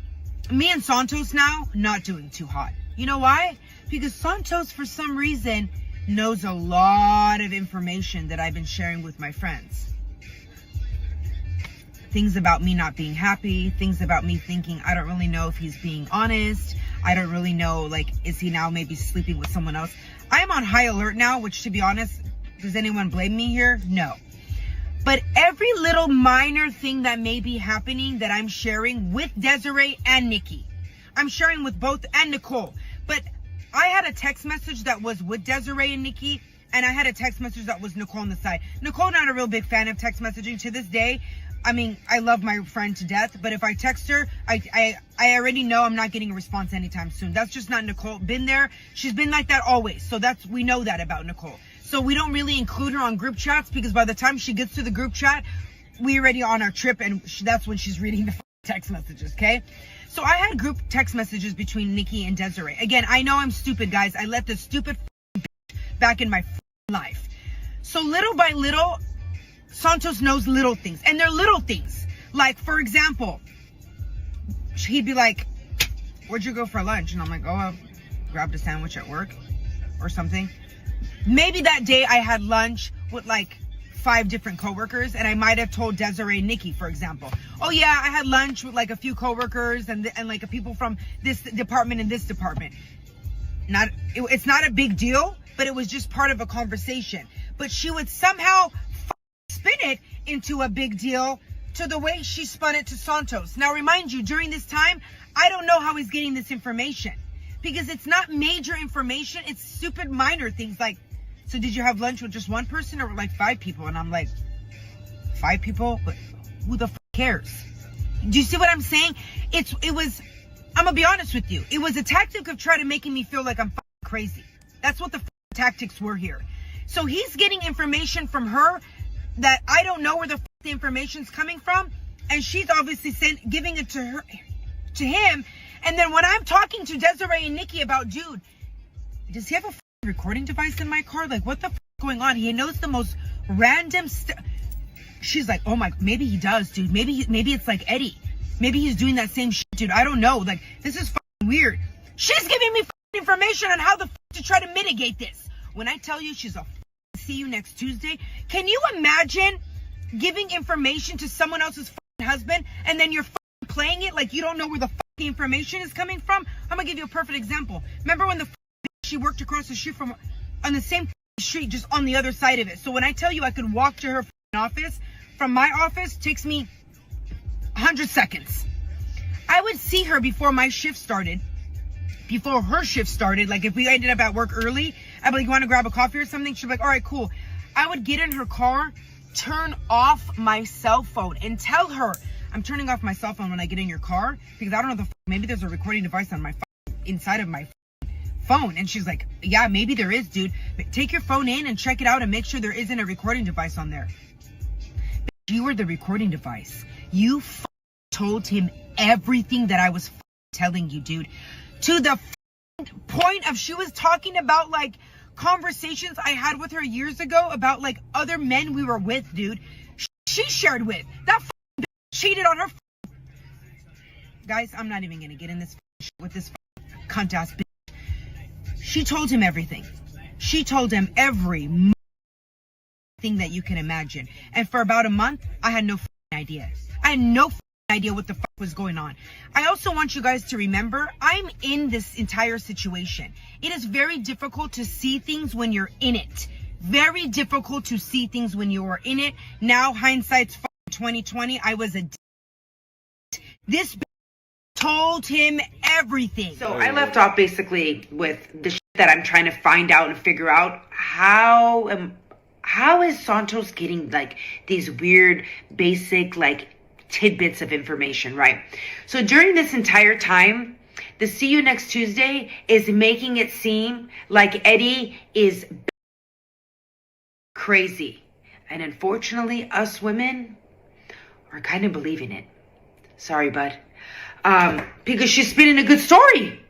me and Santos now, not doing too hot. You know why? Because Santos, for some reason, knows a lot of information that I've been sharing with my friends. Things about me not being happy, things about me thinking I don't really know if he's being honest. I don't really know, like, is he now maybe sleeping with someone else? I'm on high alert now, which, to be honest, does anyone blame me here? No. But every little minor thing that may be happening that I'm sharing with Desiree and Nikki, I'm sharing with both and Nicole. But I had a text message that was with Desiree and Nikki, and I had a text message that was Nicole on the side. Nicole, not a real big fan of text messaging to this day. I mean, I love my friend to death, but if I text her, I already know I'm not getting a response anytime soon. That's just not Nicole. Been there. She's been like that always. So we know that about Nicole. So we don't really include her on group chats because by the time she gets to the group chat, we already on our trip and that's when she's reading the text messages, okay? So I had group text messages between Nikki and Desiree. Again, I know I'm stupid, guys. I let this stupid bitch back in my life. So little by little, Santos knows little things, and they're little things. Like, for example, he'd be like, where'd you go for lunch? And I'm like, oh, I grabbed a sandwich at work or something. Maybe that day I had lunch with like 5 different coworkers, and I might have told Desiree and Nikki, for example, oh yeah, I had lunch with like a few coworkers and like people from this department and this department. It's not a big deal, but it was just part of a conversation. But she would somehow spin it into a big deal to the way she spun it to Santos. Now, remind you, during this time, I don't know how he's getting this information because it's not major information. It's stupid minor things like, so did you have lunch with just one person or like 5 people? And I'm like, 5 people? But who the f cares? Do you see what I'm saying? It was, I'm gonna be honest with you. It was a tactic of trying to making me feel like I'm crazy. That's what the tactics were here. So he's getting information from her that I don't know where the information's coming from, and she's obviously giving it to him. And then when I'm talking to Desiree and Nikki about, dude, does he have a recording device in my car? Like, what the going on? He knows the most random stuff. She's like, oh my, maybe he does, dude. Maybe it's like Eddie. Maybe he's doing that same shit, dude. I don't know. Like, this is weird. She's giving me information on how to try to mitigate this. When I tell you she's a see you next Tuesday. Can you imagine giving information to someone else's husband and then you're playing it like you don't know where the information is coming from? I'm gonna give you a perfect example. Remember when she worked across the street from on the same street, just on the other side of it. So when I tell you I could walk to her office, from my office takes me 100 seconds. I would see her before my shift started. Before her shift started, like if we ended up at work early, I'd be like, you want to grab a coffee or something? She'd be like, all right, cool. I would get in her car, turn off my cell phone and tell her, I'm turning off my cell phone when I get in your car because I don't know maybe there's a recording device on my phone, inside of my phone. And she's like, yeah, maybe there is, dude. But take your phone in and check it out and make sure there isn't a recording device on there. You were the recording device. You told him everything that I was telling you, dude. To the point of she was talking about like conversations I had with her years ago about like other men we were with, dude. She shared with. That cheated on her. Guys, I'm not even going to get in this with this cunt ass bitch. She told him everything. She told him every thing that you can imagine. And for about a month, I had no idea. I had no idea what the fuck was going on. I also want you guys to remember, I'm in this entire situation. It is very difficult to see things when you're in it. Very difficult to see things when you are in it. Now, hindsight's 2020. I was a this told him everything. So I left off basically with the shit that I'm trying to find out and figure out how is Santos getting like these weird basic like tidbits of information, right? So during this entire time, the See You Next Tuesday is making it seem like Eddie is crazy. And unfortunately, us women are kind of believing it. Sorry, bud. Because she's spinning a good story.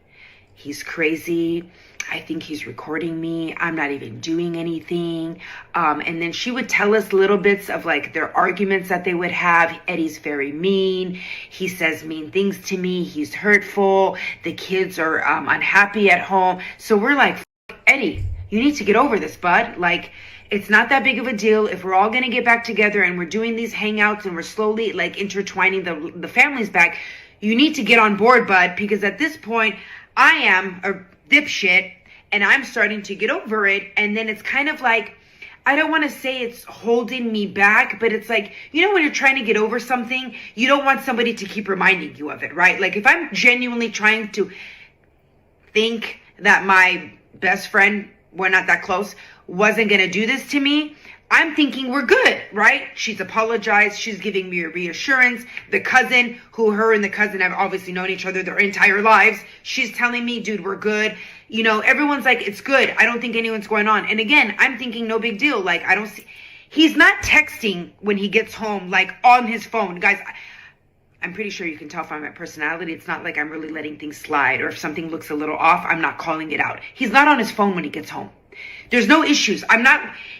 He's crazy. I think he's recording me. I'm not even doing anything. And then she would tell us little bits of like their arguments that they would have. Eddie's very mean. He says mean things to me. He's hurtful. The kids are unhappy at home. So we're like, Eddie, you need to get over this, bud. Like, it's not that big of a deal. If we're all going to get back together and we're doing these hangouts and we're slowly like intertwining the families back, you need to get on board, bud, because at this point, I am a dipshit and I'm starting to get over it. And then it's kind of like, I don't want to say it's holding me back, but it's like, you know, when you're trying to get over something, you don't want somebody to keep reminding you of it, right? Like if I'm genuinely trying to think that my best friend, we're not that close, wasn't going to do this to me, I'm thinking we're good, right? She's apologized. She's giving me a reassurance. The cousin, who her and the cousin have obviously known each other their entire lives, she's telling me, dude, we're good. You know, everyone's like, it's good. I don't think anyone's going on. And again, I'm thinking no big deal. Like, I don't see, he's not texting when he gets home, like on his phone. Guys, I'm pretty sure you can tell from my personality. It's not like I'm really letting things slide, or if something looks a little off, I'm not calling it out. He's not on his phone when he gets home. There's no issues.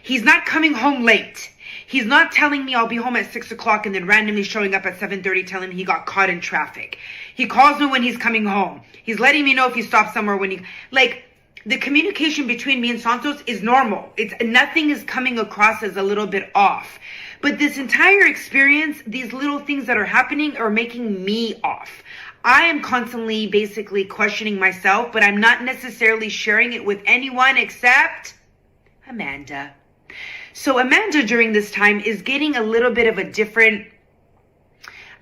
He's not coming home late. He's not telling me I'll be home at 6 o'clock and then randomly showing up at 7:30 telling me he got caught in traffic. He calls me when he's coming home. He's letting me know if he stops somewhere when like, the communication between me and Santos is normal. Nothing is coming across as a little bit off. But this entire experience, these little things that are happening are making me off. I am constantly basically questioning myself, but I'm not necessarily sharing it with anyone except Amanda. So Amanda during this time is getting a little bit of a different,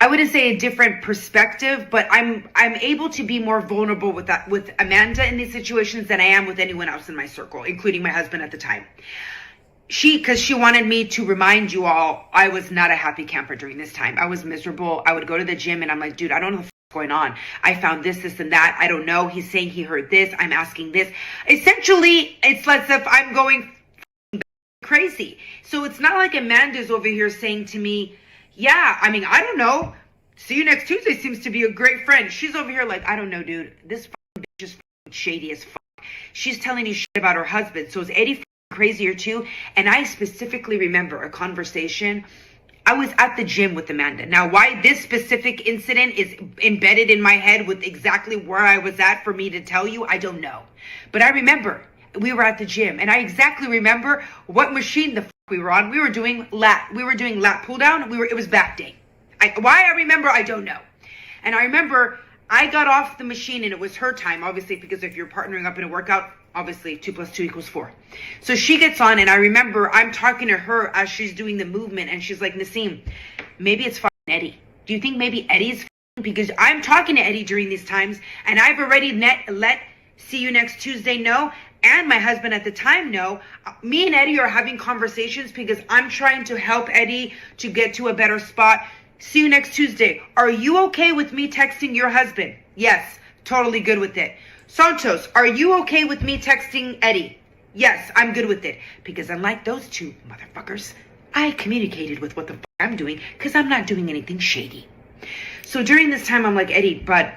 I wouldn't say a different perspective, but I'm able to be more vulnerable with Amanda in these situations than I am with anyone else in my circle, including my husband at the time. Because she wanted me to remind you all, I was not a happy camper during this time. I was miserable. I would go to the gym and I'm like, dude, I don't know what's going on. I found this and that. I don't know. He's saying he heard this. I'm asking this. Essentially, it's as if I'm going crazy. So it's not like Amanda's over here saying to me, yeah, I mean, I don't know. See You Next Tuesday seems to be a great friend. She's over here like, I don't know, dude. This bitch is shady as fuck. She's telling you shit about her husband. So is Eddie crazier too? And I specifically remember a conversation. I was at the gym with Amanda. Now, why this specific incident is embedded in my head with exactly where I was at for me to tell you, I don't know. But I remember we were at the gym and I exactly remember what machine the fuck we were on. We were doing lat pull down. It was back day. Why I remember, I don't know. And I remember I got off the machine and it was her time, obviously, because if you're partnering up in a workout, obviously 2 + 2 = 4. So she gets on and I remember I'm talking to her as she's doing the movement and she's like, Nasim, maybe it's fucking Eddie. Do you think maybe Eddie's fucking? Because I'm talking to Eddie during these times and I've already let See You Next Tuesday know and my husband at the time know. Me and Eddie are having conversations because I'm trying to help Eddie to get to a better spot. See you next Tuesday. Are you okay with me texting your husband? Yes, totally good with it. Santos, are you okay with me texting Eddie? Yes, I'm good with it. Because unlike those two motherfuckers, I communicated with what the fuck I'm doing because I'm not doing anything shady. So during this time, I'm like, Eddie, but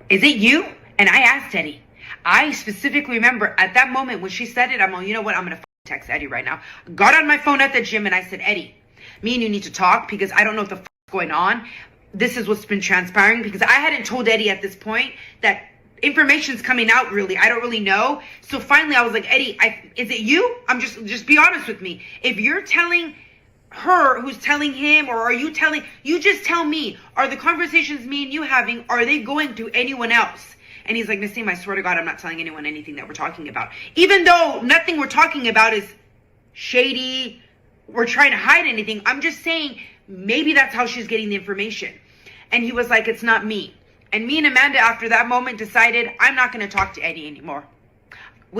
is it you? And I asked Eddie. I specifically remember at that moment when she said it, I'm like, you know what? I'm going to text Eddie right now. Got on my phone at the gym and I said, Eddie, me and you need to talk because I don't know what the fuck is going on. This is what's been transpiring because I hadn't told Eddie at this point that information's coming out really. I don't really know. So finally I was like, Eddie, is it you? I'm just be honest with me. If you're telling her who's telling him, or are you telling, you just tell me, are the conversations me and you having, are they going to anyone else? And he's like, Nassim, I swear to God, I'm not telling anyone anything that we're talking about. Even though nothing we're talking about is shady, we're trying to hide anything. I'm just saying, maybe that's how she's getting the information. And he was like, it's not me. And me and Amanda, after that moment, decided, I'm not going to talk to Eddie anymore.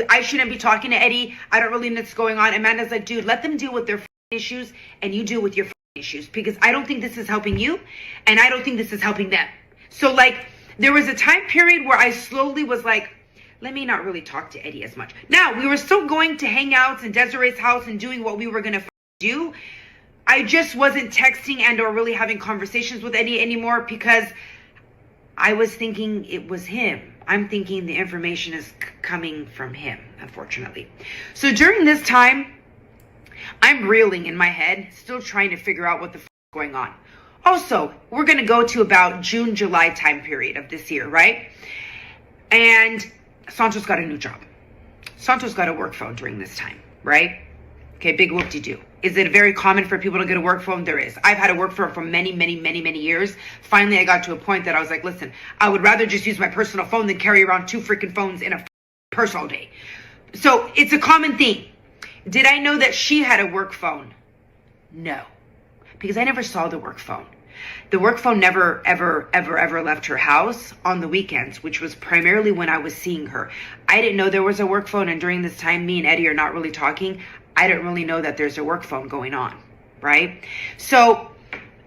I shouldn't be talking to Eddie. I don't really know what's going on. Amanda's like, dude, let them deal with their issues and you deal with your issues, because I don't think this is helping you and I don't think this is helping them. So like, there was a time period where I slowly was like, let me not really talk to Eddie as much. Now, we were still going to hangouts in Desiree's house and doing what we were going to do. I just wasn't texting and or really having conversations with Eddie anymore, because I was thinking it was him. I'm thinking the information is coming from him, unfortunately. So during this time, I'm reeling in my head, still trying to figure out what the f is going on. Also, we're going to go to about June, July time period of this year, right? And Santos got a new job. Santos got a work phone during this time, right? Okay, big whoop-de-doo. Is it very common for people to get a work phone? There is. I've had a work phone for many, many, many, many years. Finally, I got to a point that I was like, listen, I would rather just use my personal phone than carry around 2 freaking phones in a purse all day. So it's a common thing. Did I know that she had a work phone? No, because I never saw the work phone. The work phone never, ever, ever, ever left her house on the weekends, which was primarily when I was seeing her. I didn't know there was a work phone, and during this time, me and Eddie are not really talking. I didn't really know that there's a work phone going on, right? So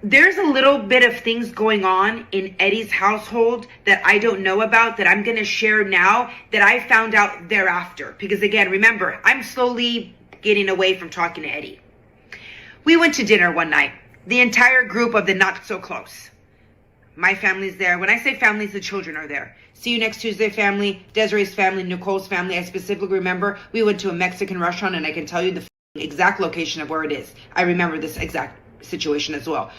there's a little bit of things going on in Eddie's household that I don't know about, that I'm going to share now, that I found out thereafter. Because again, remember, I'm slowly getting away from talking to Eddie. We went to dinner one night. The entire group of the not so close. My family's there. When I say families, the children are there. See You Next Tuesday family, Desiree's family, Nicole's family. I specifically remember we went to a Mexican restaurant, and I can tell you the exact location of where it is. I remember this exact situation as well.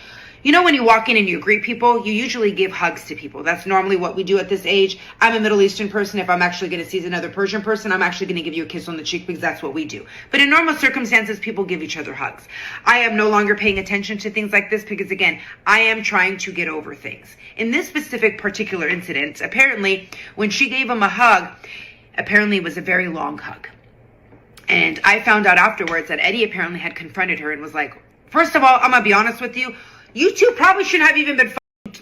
You know, when you walk in and you greet people, you usually give hugs to people. That's normally what we do at this age. I'm a Middle Eastern person. If I'm actually going to see another Persian person, I'm actually going to give you a kiss on the cheek, because that's what we do. But in normal circumstances, people give each other hugs. I am no longer paying attention to things like this, because again, I am trying to get over things. In this specific particular incident, apparently when she gave him a hug, apparently it was a very long hug. And I found out afterwards that Eddie apparently had confronted her and was like, first of all, I'm going to be honest with you. You two probably shouldn't have even been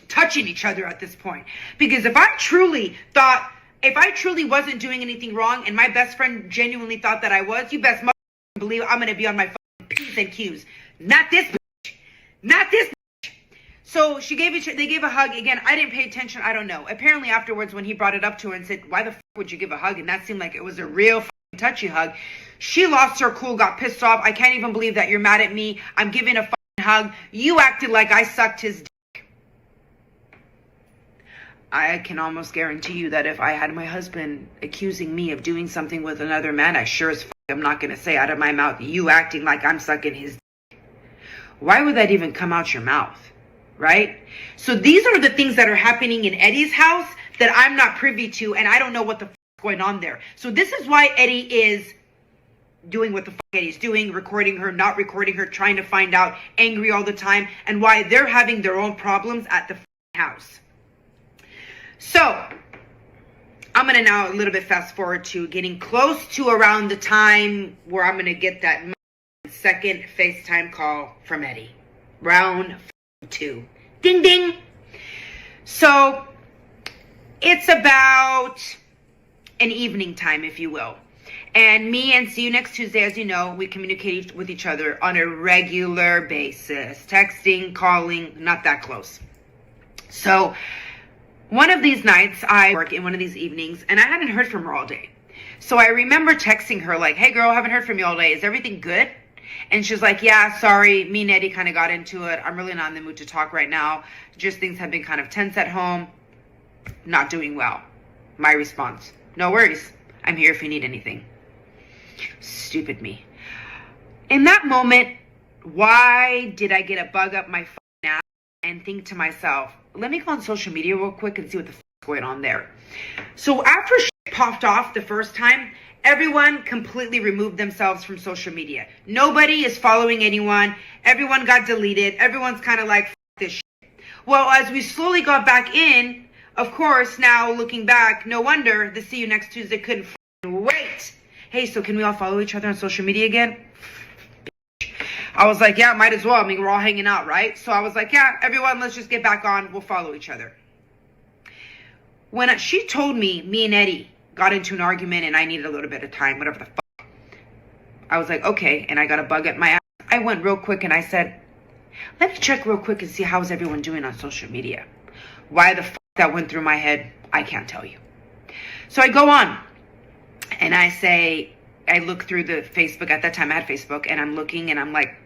touching each other at this point. Because if I truly wasn't doing anything wrong and my best friend genuinely thought that I was, you best believe I'm going to be on my P's and Q's. Not this bitch. Not this bitch. So they gave a hug. Again, I didn't pay attention. I don't know. Apparently afterwards, when he brought it up to her and said, why the would you give a hug? And that seemed like it was a real touchy hug. She lost her cool, got pissed off. I can't even believe that you're mad at me. I'm giving a hug. You acted like I sucked his dick. I can almost guarantee you that if I had my husband accusing me of doing something with another man, I sure as I'm not going to say out of my mouth, you acting like I'm sucking his dick. Why would that even come out your mouth? Right? So these are the things that are happening in Eddie's house that I'm not privy to, and I don't know what the is going on there. So this is why Eddie is doing what the Eddie's doing, recording her, not recording her, trying to find out, angry all the time, and why they're having their own problems at the house. So I'm going to now a little bit fast forward to getting close to around the time where I'm going to get that second FaceTime call from Eddie. Round 2. Ding, ding. So it's about an evening time, if you will. And me and See You Next Tuesday, as you know, we communicate with each other on a regular basis. Texting, calling, not that close. So one of these nights, I work in one of these evenings, and I hadn't heard from her all day. So I remember texting her like, hey girl, haven't heard from you all day. Is everything good? And she's like, yeah, sorry. Me and Eddie kind of got into it. I'm really not in the mood to talk right now. Just things have been kind of tense at home. Not doing well. My response, no worries. I'm here if you need anything. Stupid me. In that moment, why did I get a bug up my phone now and think to myself, let me go on social media real quick and see what the going on there. So after shit popped off the first time, everyone completely removed themselves from social media. Nobody is following anyone. Everyone got deleted. Everyone's kind of like, F this shit. Well, as we slowly got back in, of course, now looking back, no wonder the See You Next Tuesday couldn't wait. Hey, so can we all follow each other on social media again? I was like, yeah, might as well. I mean, we're all hanging out, right? So I was like, yeah, everyone, let's just get back on. We'll follow each other. When she told me and Eddie got into an argument and I needed a little bit of time, whatever the fuck, I was like, okay. And I got a bug at my ass. I went real quick and I said, let me check real quick and see how's everyone doing on social media. Why the fuck that went through my head, I can't tell you. So I go on and I look through the Facebook. At that time I had Facebook, and I'm looking and I'm like,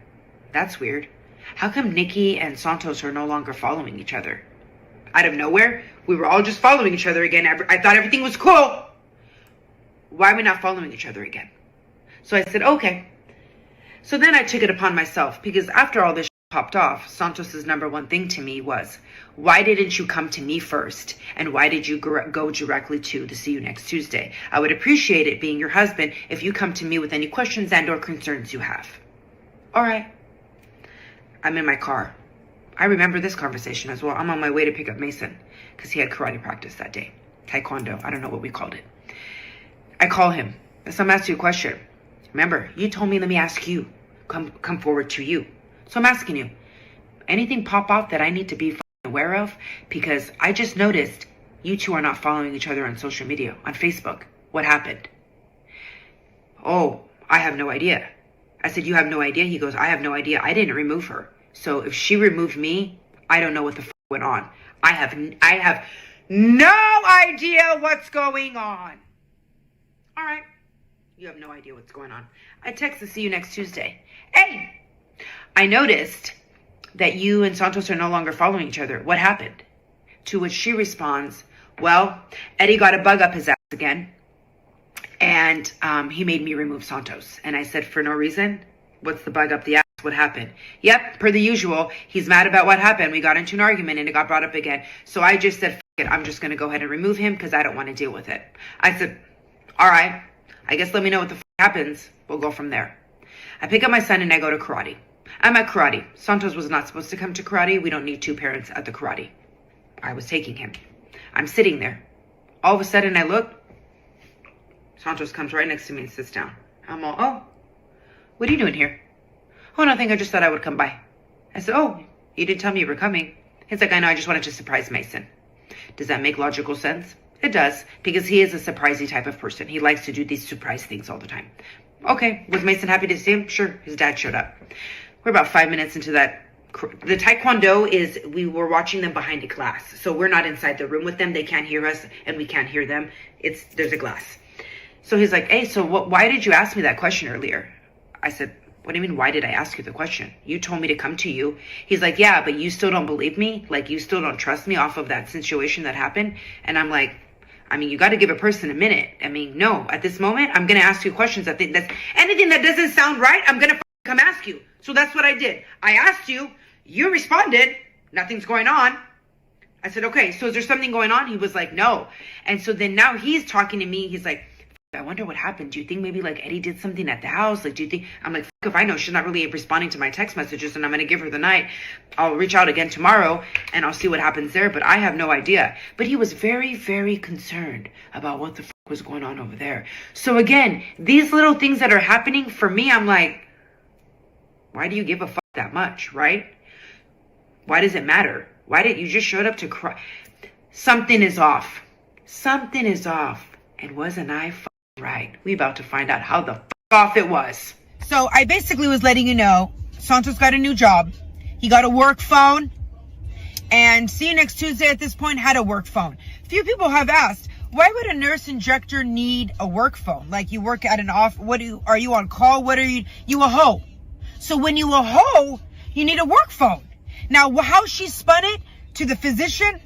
that's weird. How come Nikki and Santos are no longer following each other? Out of nowhere, we were all just following each other again. I thought everything was cool. Why are we not following each other again? So I said, okay. So then I took it upon myself, because after all this popped off, Santos's number one thing to me was, why didn't you come to me first? And why did you go directly to the See You Next Tuesday? I would appreciate it, being your husband, if you come to me with any questions and or concerns you have. All right. I'm in my car. I remember this conversation as well. I'm on my way to pick up Mason because he had karate practice that day. Taekwondo. I don't know what we called it. I call him. So I'm asking you a question. Remember, you told me, let me ask you. Come forward to you. So I'm asking you, anything pop out that I need to be aware of? Because I just noticed you two are not following each other on social media, on Facebook. What happened? Oh, I have no idea. I said, you have no idea? He goes, I have no idea. I didn't remove her. So if she removed me, I don't know what the f went on. I have no idea what's going on. All right. You have no idea what's going on. I text the See You Next Tuesday. Hey, I noticed that you and Santos are no longer following each other. What happened? To which she responds, well, Eddie got a bug up his ass again. And he made me remove Santos. And I said, for no reason? What's the bug up the ass? What happened? Yep, per the usual. He's mad about what happened. We got into an argument and it got brought up again. So I just said, f it. I'm just going to go ahead and remove him because I don't want to deal with it. I said, all right. I guess let me know what the f happens. We'll go from there. I pick up my son and I go to karate. I'm at karate. Santos was not supposed to come to karate. We don't need two parents at the karate. I was taking him. I'm sitting there. All of a sudden I look. Santos comes right next to me and sits down. I'm all, oh, what are you doing here? Oh, nothing. I just thought I would come by. I said, oh, you didn't tell me you were coming. He's like, I know. I just wanted to surprise Mason. Does that make logical sense? It does, because he is a surprisey type of person. He likes to do these surprise things all the time. Okay. Was Mason happy to see him? Sure. His dad showed up. We're about 5 minutes into that. The Taekwondo is, we were watching them behind a glass. So we're not inside the room with them. They can't hear us and we can't hear them. There's a glass. So he's like, hey, so why did you ask me that question earlier? I said, what do you mean, why did I ask you the question? You told me to come to you. He's like, yeah, but you still don't believe me? Like, you still don't trust me off of that situation that happened? And I'm like, I mean, you got to give a person a minute. I mean, no, at this moment, I'm going to ask you questions. I think that's anything that doesn't sound right, I'm going to come ask you. So that's what I did. I asked you, you responded, nothing's going on. I said, okay, so is there something going on? He was like, no. And so then now he's talking to me. He's like, I wonder what happened. Do you think maybe like Eddie did something at the house? Like, do you think? I'm like, if I know, she's not really responding to my text messages and I'm going to give her the night. I'll reach out again tomorrow and I'll see what happens there. But I have no idea. But he was very, very concerned about what the was going on over there. So again, these little things that are happening for me, I'm like, why do you give a fuck that much, right? Why does it matter? Why did you just showed up to cry? Something is off. Something is off. And wasn't I right? We about to find out how the f off it was. So I basically was letting you know, Santos got a new job. He got a work phone. And See You Next Tuesday at this point had a work phone. Few people have asked, why would a nurse injector need a work phone? Like, you work at an off, are you on call? What are you a hoe? So when you a hoe, you need a work phone. Now, how she spun it to the physician,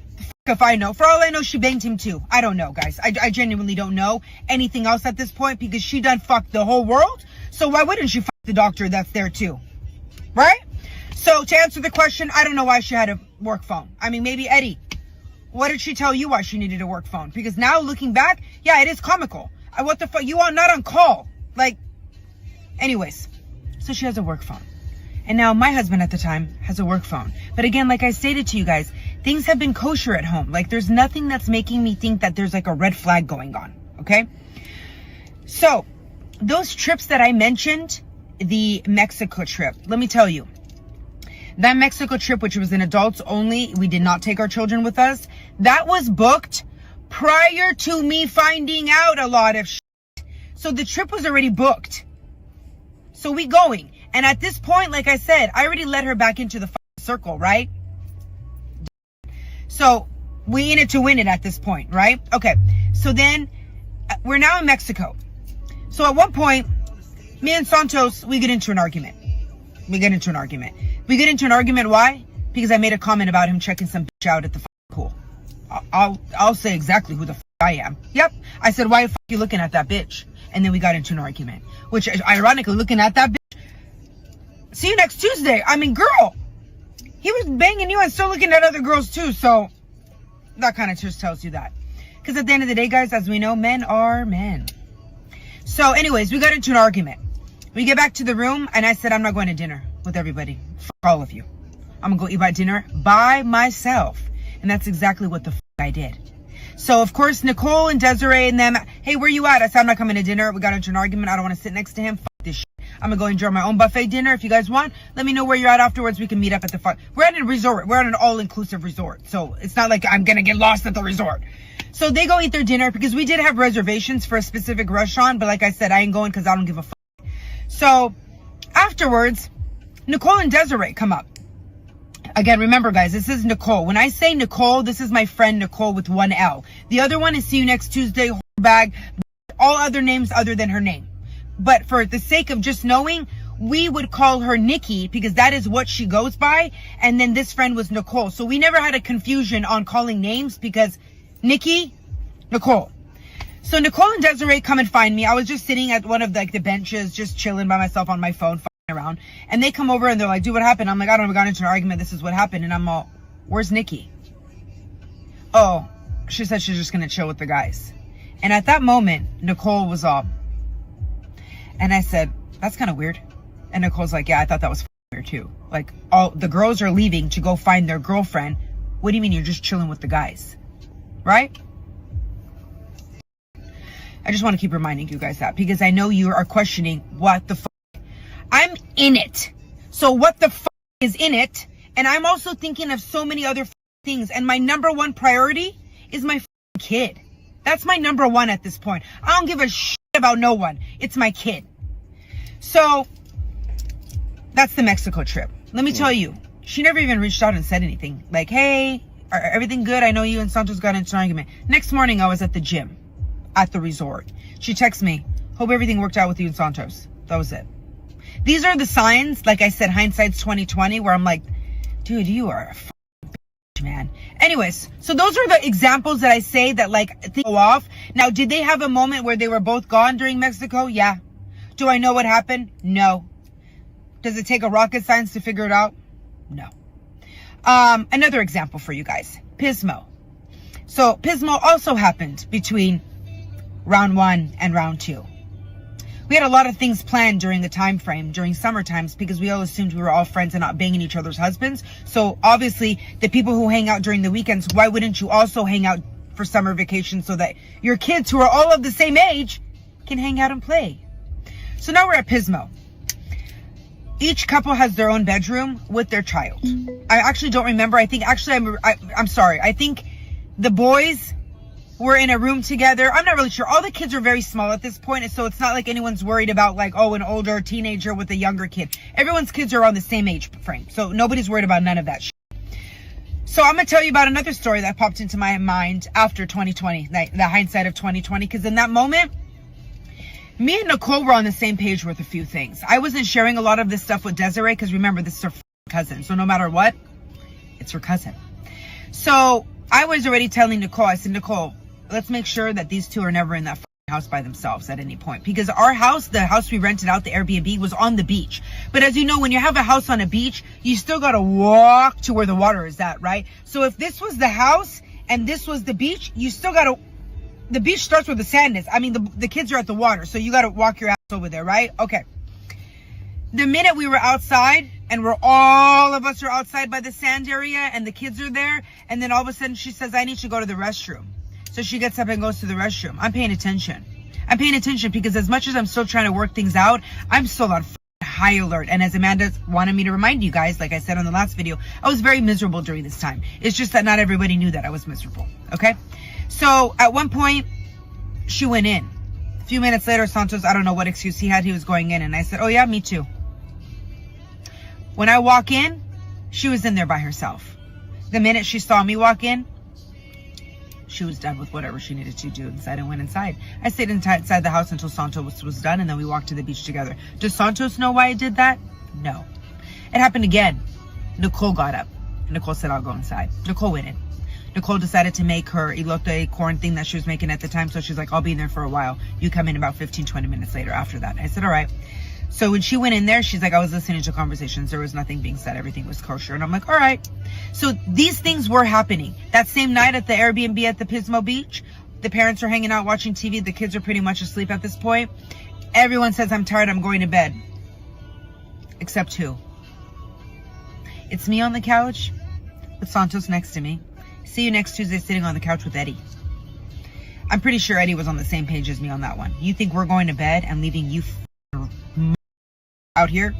if I know. For all I know, she banged him too. I don't know, guys. I genuinely don't know anything else at this point because she done fucked the whole world. So why wouldn't she fuck the doctor that's there too? Right? So to answer the question, I don't know why she had a work phone. I mean, maybe Eddie what did she tell you why she needed a work phone? Because now looking back, yeah, it is comical. What the fuck? You are not on call. Like, anyways, so she has a work phone. And now my husband at the time has a work phone. But again, like I stated to you guys, things have been kosher at home. Like, there's nothing that's making me think that there's like a red flag going on. Okay. So those trips that I mentioned, the Mexico trip, let me tell you, that Mexico trip, which was an adults only, we did not take our children with us. That was booked prior to me finding out a lot of shit. So the trip was already booked. So we going. And at this point, like I said, I already let her back into the circle, right? So we in it to win it at this point, right? Okay. So then we're now in Mexico. So at one point, me and Santos, we get into an argument. We get into an argument. Why? Because I made a comment about him checking some bitch out at the pool. I'll say exactly who the I am. Yep. I said, why the fuck you looking at that bitch? And then we got into an argument. Which, ironically, looking at that bitch. See you next Tuesday. I mean, girl. He was banging you and still looking at other girls too. So that kind of just tells you that. Because at the end of the day, guys, as we know, men are men. So anyways, we got into an argument. We get back to the room and I said, I'm not going to dinner with everybody. Fuck all of you. I'm going to go eat dinner by myself. And that's exactly what the fuck I did. So, of course, Nicole and Desiree and them, hey, where you at? I said, I'm not coming to dinner. We got into an argument. I don't want to sit next to him. Fuck this shit. I'm going to go enjoy my own buffet dinner. If you guys want, let me know where you're at afterwards. We can meet up at the fun. We're at a resort. We're at an all-inclusive resort. So, it's not like I'm going to get lost at the resort. So, they go eat their dinner because we did have reservations for a specific restaurant. But like I said, I ain't going because I don't give a fuck. So, afterwards, Nicole and Desiree come up. Again, remember, guys, this is Nicole. When I say Nicole, this is my friend Nicole with one L. The other one is see you next Tuesday, bag, all other names other than her name. But for the sake of just knowing, we would call her Nikki because that is what she goes by. And then this friend was Nicole. So we never had a confusion on calling names because Nikki, Nicole. So Nicole and Desiree come and find me. I was just sitting at one of the benches, just chilling by myself on my phone, around, and they come over and they're like, dude, what happened? I'm like, I don't know, we got into an argument, this is what happened. And I'm all, where's Nikki? Oh, she said she's just gonna chill with the guys. And at that moment, Nicole was all, and I said, that's kind of weird. And Nicole's like, yeah, I thought that was weird too. Like, all the girls are leaving to go find their girlfriend. What do you mean you're just chilling with the guys? Right? I just want to keep reminding you guys that because I know you are questioning what the fuck. I'm in it. So what the fuck is in it? And I'm also thinking of so many other things. And my number one priority is my kid. That's my number one at this point. I don't give a shit about no one. It's my kid. So that's the Mexico trip. Let me tell you, she never even reached out and said anything. Like, hey, everything good? I know you and Santos got into an argument. Next morning, I was at the gym at the resort. She texts me, hope everything worked out with you and Santos. That was it. These are the signs, like I said, hindsight's 20/20, where I'm like, dude, you are a bitch, man. Anyways, so those are the examples that I say that like things go off. Now, did they have a moment where they were both gone during Mexico? Yeah. Do I know what happened? No. Does it take a rocket science to figure it out? No. Another example for you guys, Pismo. So Pismo also happened between round 1 and round 2. We had a lot of things planned during the time frame, during summer times, because we all assumed we were all friends and not banging each other's husbands. So obviously, the people who hang out during the weekends, why wouldn't you also hang out for summer vacation so that your kids who are all of the same age can hang out and play? So now we're at Pismo. Each couple has their own bedroom with their child. I actually don't remember. I think actually, I'm sorry. I think the boys were in a room together. I'm not really sure. All the kids are very small at this point, so it's not like anyone's worried about like, oh, an older teenager with a younger kid. Everyone's kids are on the same age frame, so nobody's worried about none of that shit. So I'm going to tell you about another story that popped into my mind after 2020, like the hindsight of 2020, because in that moment, me and Nicole were on the same page with a few things. I wasn't sharing a lot of this stuff with Desiree, because remember, this is her cousin, so no matter what, it's her cousin. So I was already telling Nicole, I said, Nicole, let's make sure that these two are never in that house by themselves at any point. Because our house, the house we rented out, the Airbnb, was on the beach. But as you know, when you have a house on a beach, you still got to walk to where the water is at, right? So if this was the house and this was the beach, you still gotta, the beach starts where the sand is. I mean, the kids are at the water, so you gotta walk your ass over there, right? Okay. The minute we were outside, and all of us are outside by the sand area, and the kids are there, and then all of a sudden she says, I need to go to the restroom. So she gets up and goes to the restroom. I'm paying attention. I'm paying attention because as much as I'm still trying to work things out, I'm still on high alert. And as Amanda wanted me to remind you guys, like I said on the last video, I was very miserable during this time. It's just that not everybody knew that I was miserable. Okay. So at one point she went in. A few minutes later, Santos, I don't know what excuse he had, he was going in. And I said, oh yeah, me too. When I walk in, she was in there by herself. The minute she saw me walk in, she was done with whatever she needed to do inside and went inside. I stayed inside the house until Santos was done, and then we walked to the beach together. Does Santos know why I did that? No. It happened again. Nicole got up. Nicole said, I'll go inside. Nicole went in. Nicole decided to make her elote corn thing that she was making at the time. So she's like, I'll be in there for a while. You come in about 15, 20 minutes later after that. I said, all right. So when she went in there, she's like, I was listening to conversations. There was nothing being said. Everything was kosher. And I'm like, all right. So these things were happening. That same night at the Airbnb at the Pismo Beach, the parents are hanging out watching TV. The kids are pretty much asleep at this point. Everyone says, I'm tired. I'm going to bed. Except who? It's me on the couch with Santos next to me. See you next Tuesday sitting on the couch with Eddie. I'm pretty sure Eddie was on the same page as me on that one. You think we're going to bed and leaving you out here?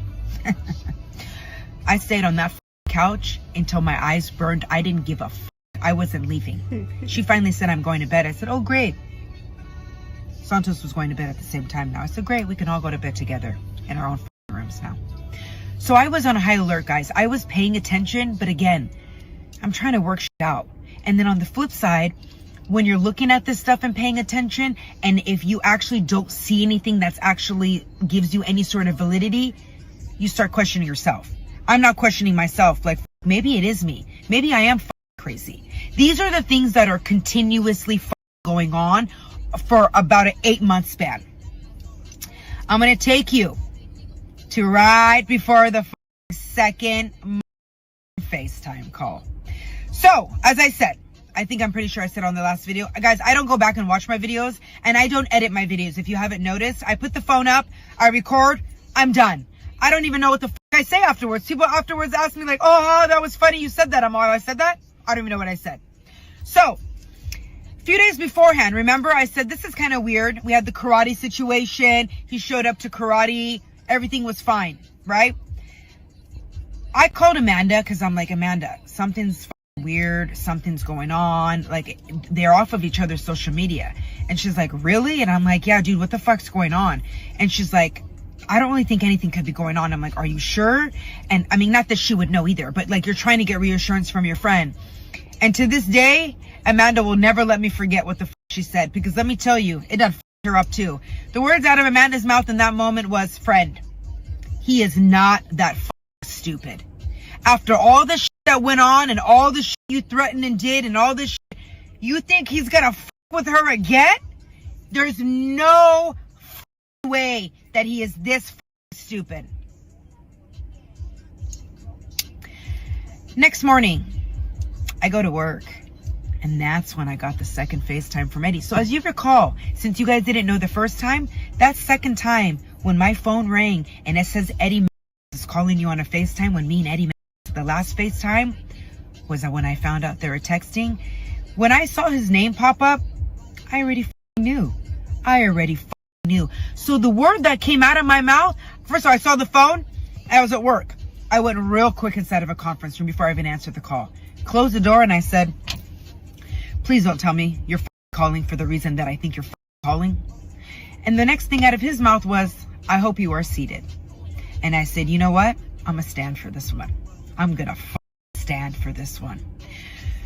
I stayed on that couch until my eyes burned. I didn't give a I wasn't leaving. She finally said, I'm going to bed. I said, oh, great. Santos was going to bed at the same time now. I said, great. We can all go to bed together in our own rooms now. So I was on high alert, guys. I was paying attention, but again, I'm trying to work shit out. And then on the flip side, when you're looking at this stuff and paying attention, and if you actually don't see anything that's actually gives you any sort of validity, you start questioning yourself. I'm not questioning myself. Like, maybe it is me. Maybe I am crazy. These are the things that are continuously going on for about an 8-month span. I'm going to take you to right before the second FaceTime call. So, as I said, I think I'm pretty sure I said on the last video, guys, I don't go back and watch my videos, and I don't edit my videos. If you haven't noticed, I put the phone up, I record, I'm done. I don't even know what the I say afterwards. People afterwards ask me like, oh, that was funny. You said that. I said that? I don't even know what I said. So, a few days beforehand, remember I said, this is kind of weird. We had the karate situation. He showed up to karate. Everything was fine, right? I called Amanda because I'm like, Amanda, something's weird, something's going on, like they're off of each other's social media. And she's like, really? And I'm like, yeah, dude, what the fuck's going on? And she's like, I don't really think anything could be going on. I'm like, are you sure? And I mean, not that she would know either, but like, you're trying to get reassurance from your friend. And to this day, Amanda will never let me forget what the she said, because let me tell you, it done her up too. The words out of Amanda's mouth in that moment was, friend, he is not that stupid. After all the shit that went on and all the shit you threatened and did and all this shit, you think he's gonna with her again? There's no way that he is this stupid. Next morning, I go to work, and that's when I got the second FaceTime from Eddie. So as you recall, since you guys didn't know the first time, that second time when my phone rang and it says Eddie is calling you on a FaceTime, when me and Eddie the last FaceTime was when I found out they were texting. When I saw his name pop up, I already knew. So the word that came out of my mouth, first of all, I saw the phone. I was at work. I went real quick inside of a conference room before I even answered the call. Closed the door and I said, please don't tell me you're calling for the reason that I think you're calling. And the next thing out of his mouth was, I hope you are seated. And I said, you know what? I'm going to stand for this one. I'm going to stand for this one.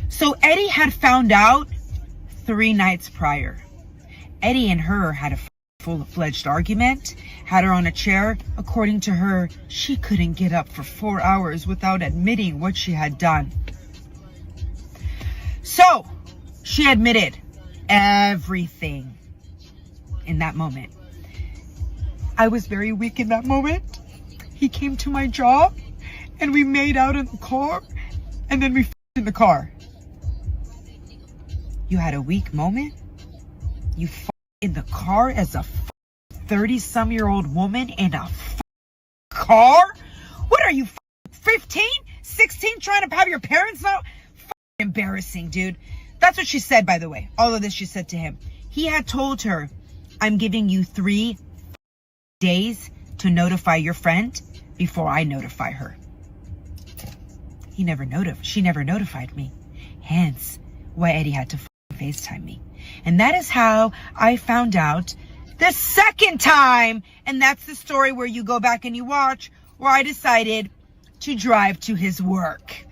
So Eddie had found out 3 nights prior. Eddie and her had a full-fledged argument, had her on a chair. According to her, she couldn't get up for 4 hours without admitting what she had done. So she admitted everything in that moment. I was very weak in that moment. He came to my job and we made out in the car, and then we in the car. You had a weak moment? You in the car as a 30-some-year-old woman in a car? What are you, 15? 16? Trying to have your parents know? Embarrassing, dude. That's what she said, by the way. All of this she said to him. He had told her, I'm giving you 3 days to notify your friend before I notify her. She never notified me. Hence, why Eddie had to FaceTime me. And that is how I found out the second time. And that's the story where you go back and you watch, where I decided to drive to his work.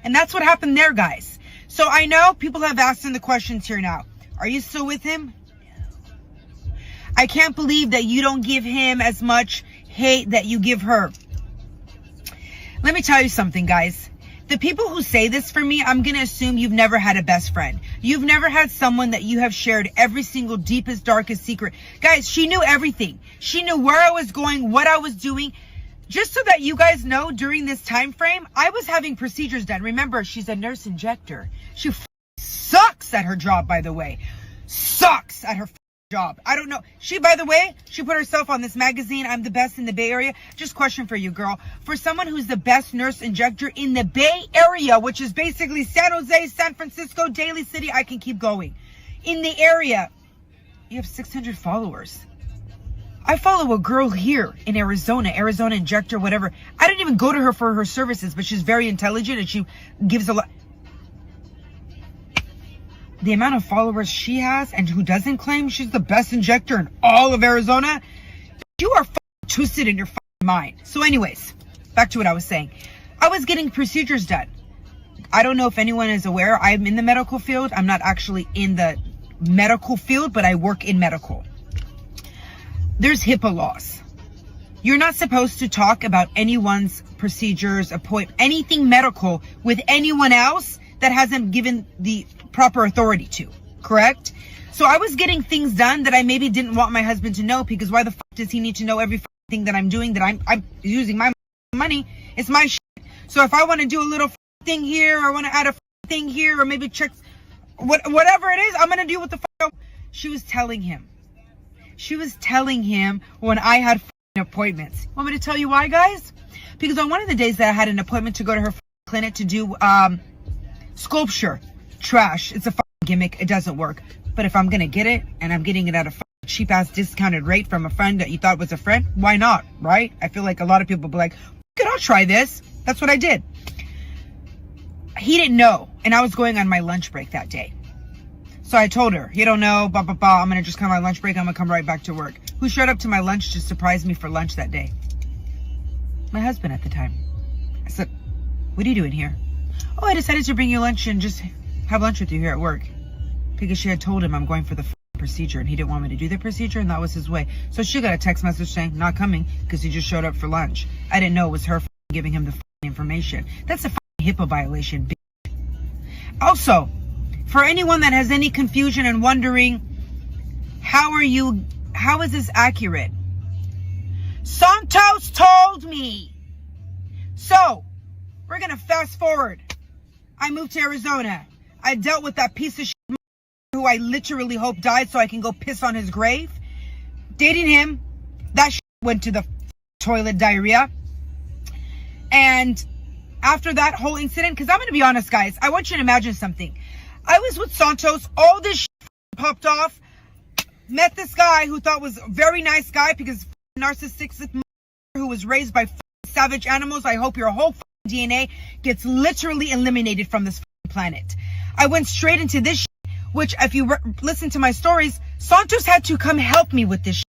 And that's what happened there, guys. So I know people have asked in the questions here now, are you still with him? No. I can't believe that you don't give him as much hate that you give her. Let me tell you something, guys. The people who say this for me, I'm going to assume you've never had a best friend. You've never had someone that you have shared every single deepest, darkest secret. Guys, she knew everything. She knew where I was going, what I was doing. Just so that you guys know, during this time frame, I was having procedures done. Remember, she's a nurse injector. She sucks at her job, by the way. Sucks at her job. I don't know. She, by the way, she put herself on this magazine, I'm the best in the Bay Area. Just question for you, girl. For someone who's the best nurse injector in the Bay Area, which is basically San Jose, San Francisco, Daly City, I can keep going. In the area, you have 600 followers. I follow a girl here in Arizona injector, whatever. I didn't even go to her for her services, but she's very intelligent and she gives a lot. The amount of followers she has and who doesn't claim she's the best injector in all of Arizona, you are twisted in your mind. So anyways, back to what I was saying. I was getting procedures done. I don't know if anyone is aware. I'm in the medical field. I'm not actually in the medical field, but I work in medical. There's HIPAA laws. You're not supposed to talk about anyone's procedures, anything medical with anyone else that hasn't given the proper authority to, correct? So I was getting things done that I maybe didn't want my husband to know, because why the does he need to know everything that I'm doing, that I'm using my money? It's my shit. So if I want to do a little thing here, or I want to add a thing here, or maybe check whatever it is, I'm going to do what the she was telling him. She was telling him when I had appointments. Want me to tell you why, guys? Because on one of the days that I had an appointment to go to her clinic to do sculpture, trash. It's a gimmick. It doesn't work. But if I'm going to get it, and I'm getting it at a cheap-ass discounted rate from a friend that you thought was a friend, why not, right? I feel like a lot of people be like, I'll try this. That's what I did. He didn't know, and I was going on my lunch break that day. So I told her, you don't know, blah, blah, blah. I'm going to just come on my lunch break. I'm going to come right back to work. Who showed up to my lunch to surprise me for lunch that day? My husband at the time. I said, what are you doing here? Oh, I decided to bring you lunch and just have lunch with you here at work. Because she had told him I'm going for the procedure, and he didn't want me to do the procedure, and that was his way. So she got a text message saying, not coming, because he just showed up for lunch. I didn't know it was her giving him the information. That's a HIPAA violation, bitch. Also, for anyone that has any confusion and wondering, how is this accurate? Santos told me. So, we're going to fast forward. I moved to Arizona. I dealt with that piece of shit who I literally hope died so I can go piss on his grave. Dating him, that shit went to the toilet, diarrhea. And after that whole incident, because I'm going to be honest, guys, I want you to imagine something. I was with Santos, all this shit popped off, met this guy who thought was a very nice guy, because narcissistic who was raised by savage animals. I hope your whole DNA gets literally eliminated from this planet. I went straight into this shit, which if you listen to my stories, Santos had to come help me with this shit.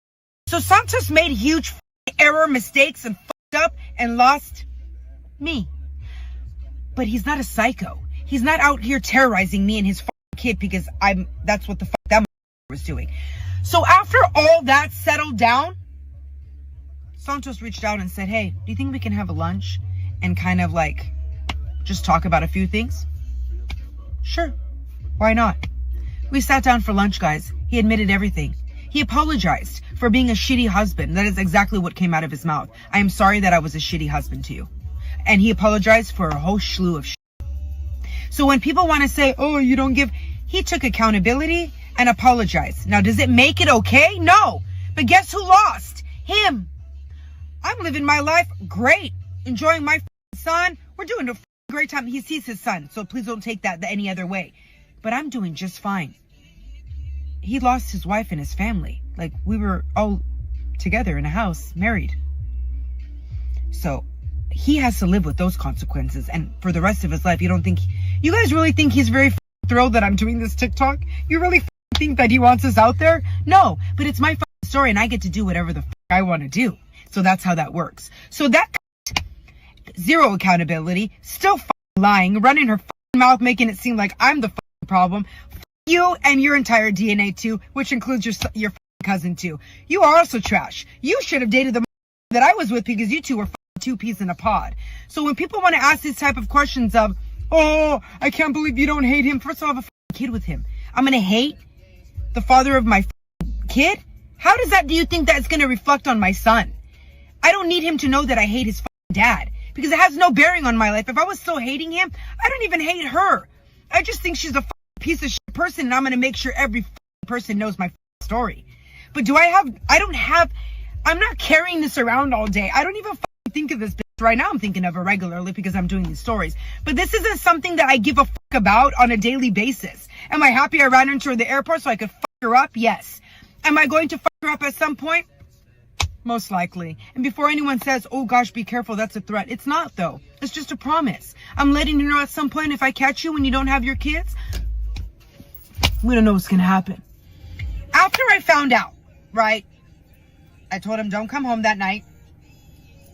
So Santos made huge error, mistakes, and fucked up and lost me. But he's not a psycho. He's not out here terrorizing me and his kid, because that's what the fuck that was doing. So after all that settled down, Santos reached out and said, hey, do you think we can have a lunch and kind of like just talk about a few things? Sure. Why not? We sat down for lunch, guys. He admitted everything. He apologized for being a shitty husband. That is exactly what came out of his mouth. I am sorry that I was a shitty husband to you. And he apologized for a whole slew of shit. So when people want to say, oh, you don't give, He took accountability and apologized. Now, does it make it okay? No. But guess who lost? Him. I'm living my life great. Enjoying my son. We're doing a great time. He sees his son, so please don't take that any other way. But I'm doing just fine. He lost his wife and his family. Like, we were all together in a house, married. So he has to live with those consequences. And for the rest of his life, you guys really think he's very thrilled that I'm doing this TikTok? You really think that he wants us out there? No, but it's my story and I get to do whatever the I want to do. So that's how that works. So that zero accountability, still lying, running her mouth, making it seem like I'm the problem. You and your entire DNA too, which includes your cousin too. You are also trash. You should have dated the that I was with because you two were two peas in a pod. So when people want to ask these type of questions of, oh, I can't believe you don't hate him. First of all, I have a kid with him. I'm going to hate the father of my kid? How do you think that's going to reflect on my son? I don't need him to know that I hate his dad because it has no bearing on my life. If I was still hating him, I don't even hate her. I just think she's a piece of shit person and I'm going to make sure every person knows my story. But I'm not carrying this around all day. I don't even think of this bitch. Right now I'm thinking of her regularly because I'm doing these stories. But this isn't something that I give a about on a daily basis. Am I happy I ran into her at the airport so I could her up? Yes. Am I going to her up at some point? Most likely. And before anyone says, oh gosh, be careful, that's a threat. It's not though. It's just a promise. I'm letting you know at some point if I catch you when you don't have your kids, we don't know what's going to happen. After I found out, right, I told him don't come home that night.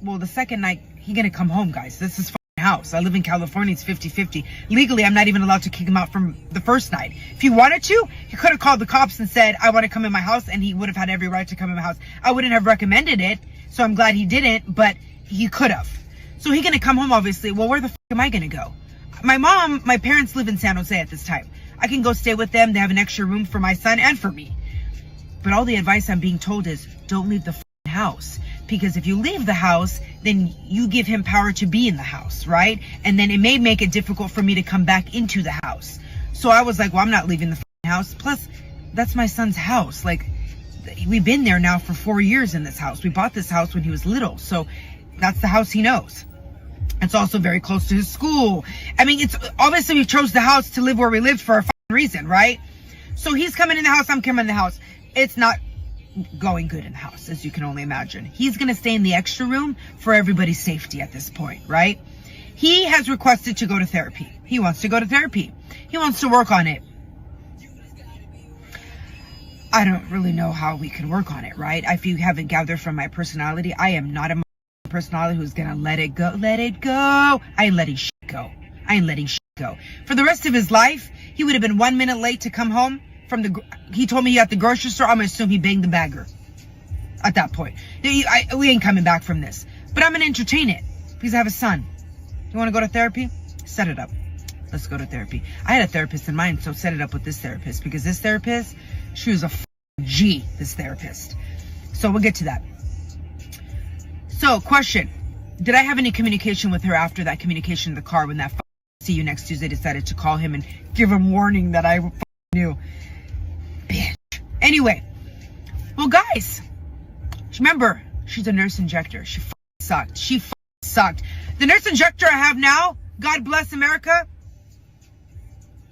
Well, the second night, he gonna come home, guys. This is house. I live in California. It's 50-50. Legally, I'm not even allowed to kick him out from the first night. If he wanted to, he could have called the cops and said, I want to come in my house, and he would have had every right to come in my house. I wouldn't have recommended it, so I'm glad he didn't, but he could have. So he's gonna come home, obviously. Well, where the am I gonna go? My parents live in San Jose at this time. I can go stay with them. They have an extra room for my son and for me. But all the advice I'm being told is, don't leave the house. Because if you leave the house, then you give him power to be in the house, right? And then it may make it difficult for me to come back into the house. So I was like, well, I'm not leaving the house. Plus, that's my son's house. Like, we've been there now for 4 years in this house. We bought this house when he was little. So that's the house he knows. It's also very close to his school. I mean, it's obviously we chose the house to live where we lived for a reason, right? So he's coming in the house, I'm coming in the house. It's not going good in the house, as you can only imagine. He's going to stay in the extra room for everybody's safety at this point, right? He has requested to go to therapy. He wants to go to therapy. He wants to work on it. I don't really know how we can work on it, right? If you haven't gathered from my personality, I am not a personality who's going to let it go. Let it go. I ain't letting shit go. I ain't letting shit go. For the rest of his life, he would have been 1 minute late to come home. He told me he at the grocery store. I'm gonna assume he banged the bagger at that point. We ain't coming back from this, but I'm gonna entertain it because I have a son. You want to go to therapy? Set it up. Let's go to therapy. I had a therapist in mind, so set it up with this therapist because this therapist, she was a G. This therapist. So we'll get to that. So, question: did I have any communication with her after that communication in the car when that see you next Tuesday decided to call him and give him warning that I knew? Bitch. Anyway, well, guys, remember, she's a nurse injector. She sucked. She sucked. The nurse injector I have now, God bless America.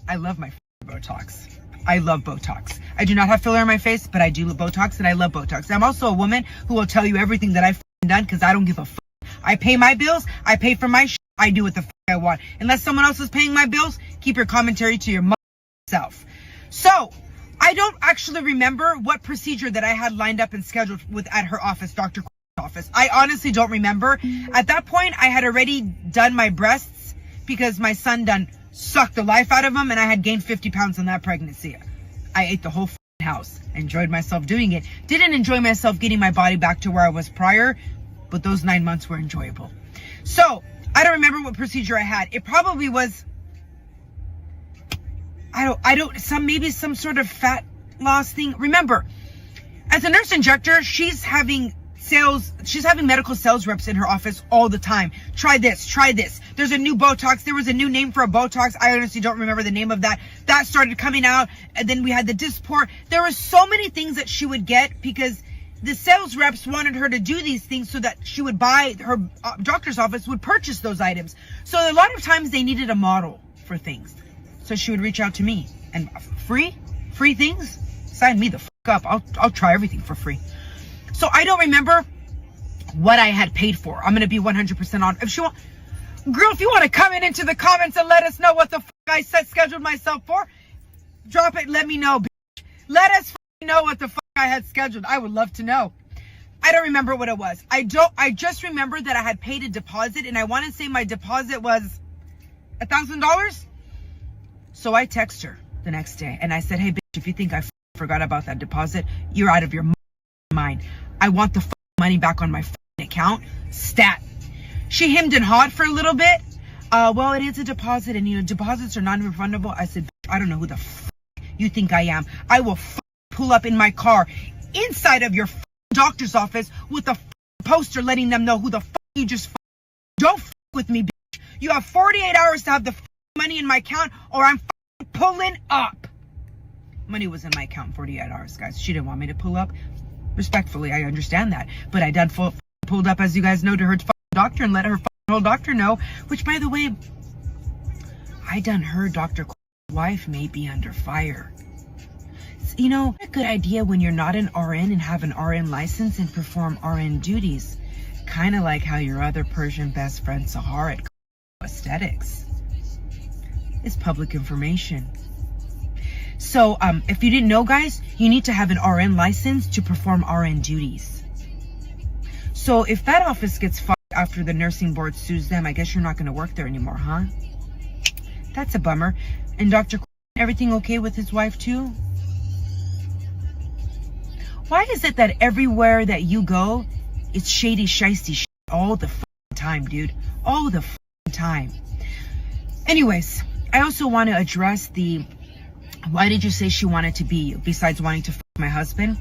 I love my Botox. I love Botox. I do not have filler in my face, but I do love Botox, and I love Botox. I'm also a woman who will tell you everything that I've done because I don't give a fuck. I pay my bills. I pay for my shit. I do what the fuck I want. Unless someone else is paying my bills, keep your commentary to yourself. So, I don't actually remember what procedure that I had lined up and scheduled at her office, Dr. office. I honestly don't remember. At that point, I had already done my breasts because my son done sucked the life out of them, and I had gained 50 pounds in that pregnancy. I ate the whole house. Enjoyed myself doing it. Didn't enjoy myself getting my body back to where I was prior, but those 9 months were enjoyable. So, I don't remember what procedure I had. It probably was, maybe some sort of fat loss thing. Remember, as a nurse injector, she's having she's having medical sales reps in her office all the time. Try this, try this. There's a new Botox. There was a new name for a Botox. I honestly don't remember the name of that. That started coming out. And then we had the Dysport. There were so many things that she would get because the sales reps wanted her to do these things so that she would buy, her doctor's office would purchase those items. So a lot of times they needed a model for things. So she would reach out to me. And free things? Sign me the up. I'll try everything for free. So I don't remember what I had paid for. I'm going to be 100% on. If you want to come into the comments and let us know what the I scheduled myself for, drop it. Let me know, bitch. Let us know what the I had scheduled. I would love to know. I don't remember what it was. I just remember that I had paid a deposit, and I want to say my deposit was $1,000. So I text her the next day and I said, hey, bitch, if you think I forgot about that deposit, you're out of your mind. I want the money back on my account. Stat. She hemmed and hawed for a little bit. Well, it is a deposit, and deposits are non-refundable. I said, I don't know who the you think I am. I will pull up in my car inside of your doctor's office with a poster letting them know who the you just don't with me, bitch. You have 48 hours to have the money in my account, or I'm pulling up. Money was in my account in 48 hours, guys. She didn't want me to pull up. Respectfully, I understand that. But I done pulled up, as you guys know, to her doctor and let her whole doctor know. Which, by the way, I done heard Dr. wife may be under fire. You know, a good idea when you're not an RN and have an RN license and perform RN duties. Kind of like how your other Persian best friend Sahar at Aesthetics. It's public information. So if you didn't know, guys, you need to have an RN license to perform RN duties. So if that office gets fucked after the nursing board sues them, I guess you're not going to work there anymore, huh? That's a bummer. And Dr. everything okay with his wife too? Why is it that everywhere that you go, it's shady, shiesty shit all the time, dude? All the time. Anyways, I also want to address the why did you say she wanted to be you besides wanting to my husband?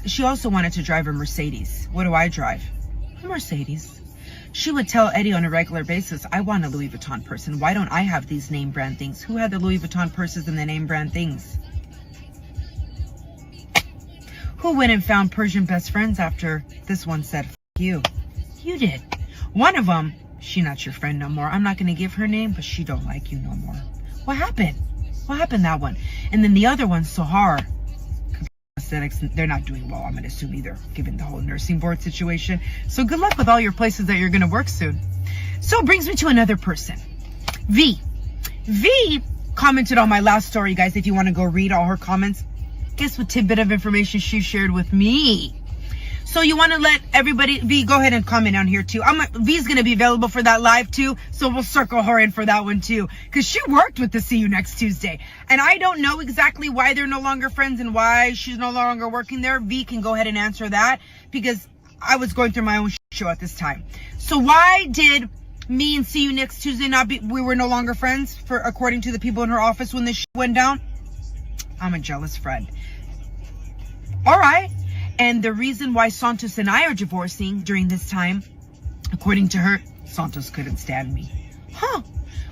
She also wanted to drive a Mercedes. What do I drive? A Mercedes. She would tell Eddie on a regular basis, I want a Louis Vuitton purse, and why don't I have these name brand things? Who had the Louis Vuitton purses and the name brand things? Who went and found Persian best friends after this one said, F you? You did. One of them, she not your friend no more. I'm not going to give her name, but she don't like you no more. What happened? What happened, that one? And then the other one, Sahar. Aesthetics, they're not doing well, I'm going to assume either, given the whole nursing board situation. So good luck with all your places that you're going to work soon. So it brings me to another person. V commented on my last story, guys. If you want to go read all her comments, guess what tidbit of information she shared with me? So you want to let everybody, V, go ahead and comment on here too. V's going to be available for that live too. So we'll circle her in for that one too. Because she worked with the See You Next Tuesday. And I don't know exactly why they're no longer friends and why she's no longer working there. V can go ahead and answer that. Because I was going through my own show at this time. So why did me and See You Next Tuesday we were no longer friends, according to the people in her office when this went down? I'm a jealous friend. All right. And the reason why Santos and I are divorcing during this time, according to her, Santos couldn't stand me. Huh.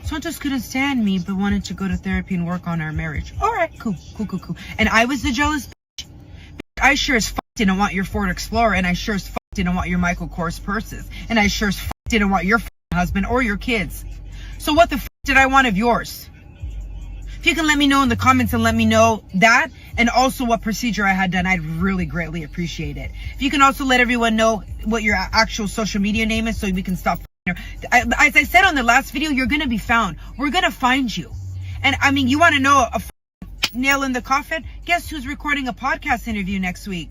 Santos couldn't stand me, but wanted to go to therapy and work on our marriage. All right, cool. And I was the jealous bitch. I sure as fuck didn't want your Ford Explorer, and I sure as fuck didn't want your Michael Kors purses, and I sure as fuck didn't want your husband or your kids. So what the fuck did I want of yours? If you can let me know in the comments and let me know that, and also what procedure I had done, I'd really greatly appreciate it. If you can also let everyone know what your actual social media name is so we can stop. As I said on the last video, you're going to be found. We're going to find you. And I mean, you want to know a nail in the coffin? Guess who's recording a podcast interview next week?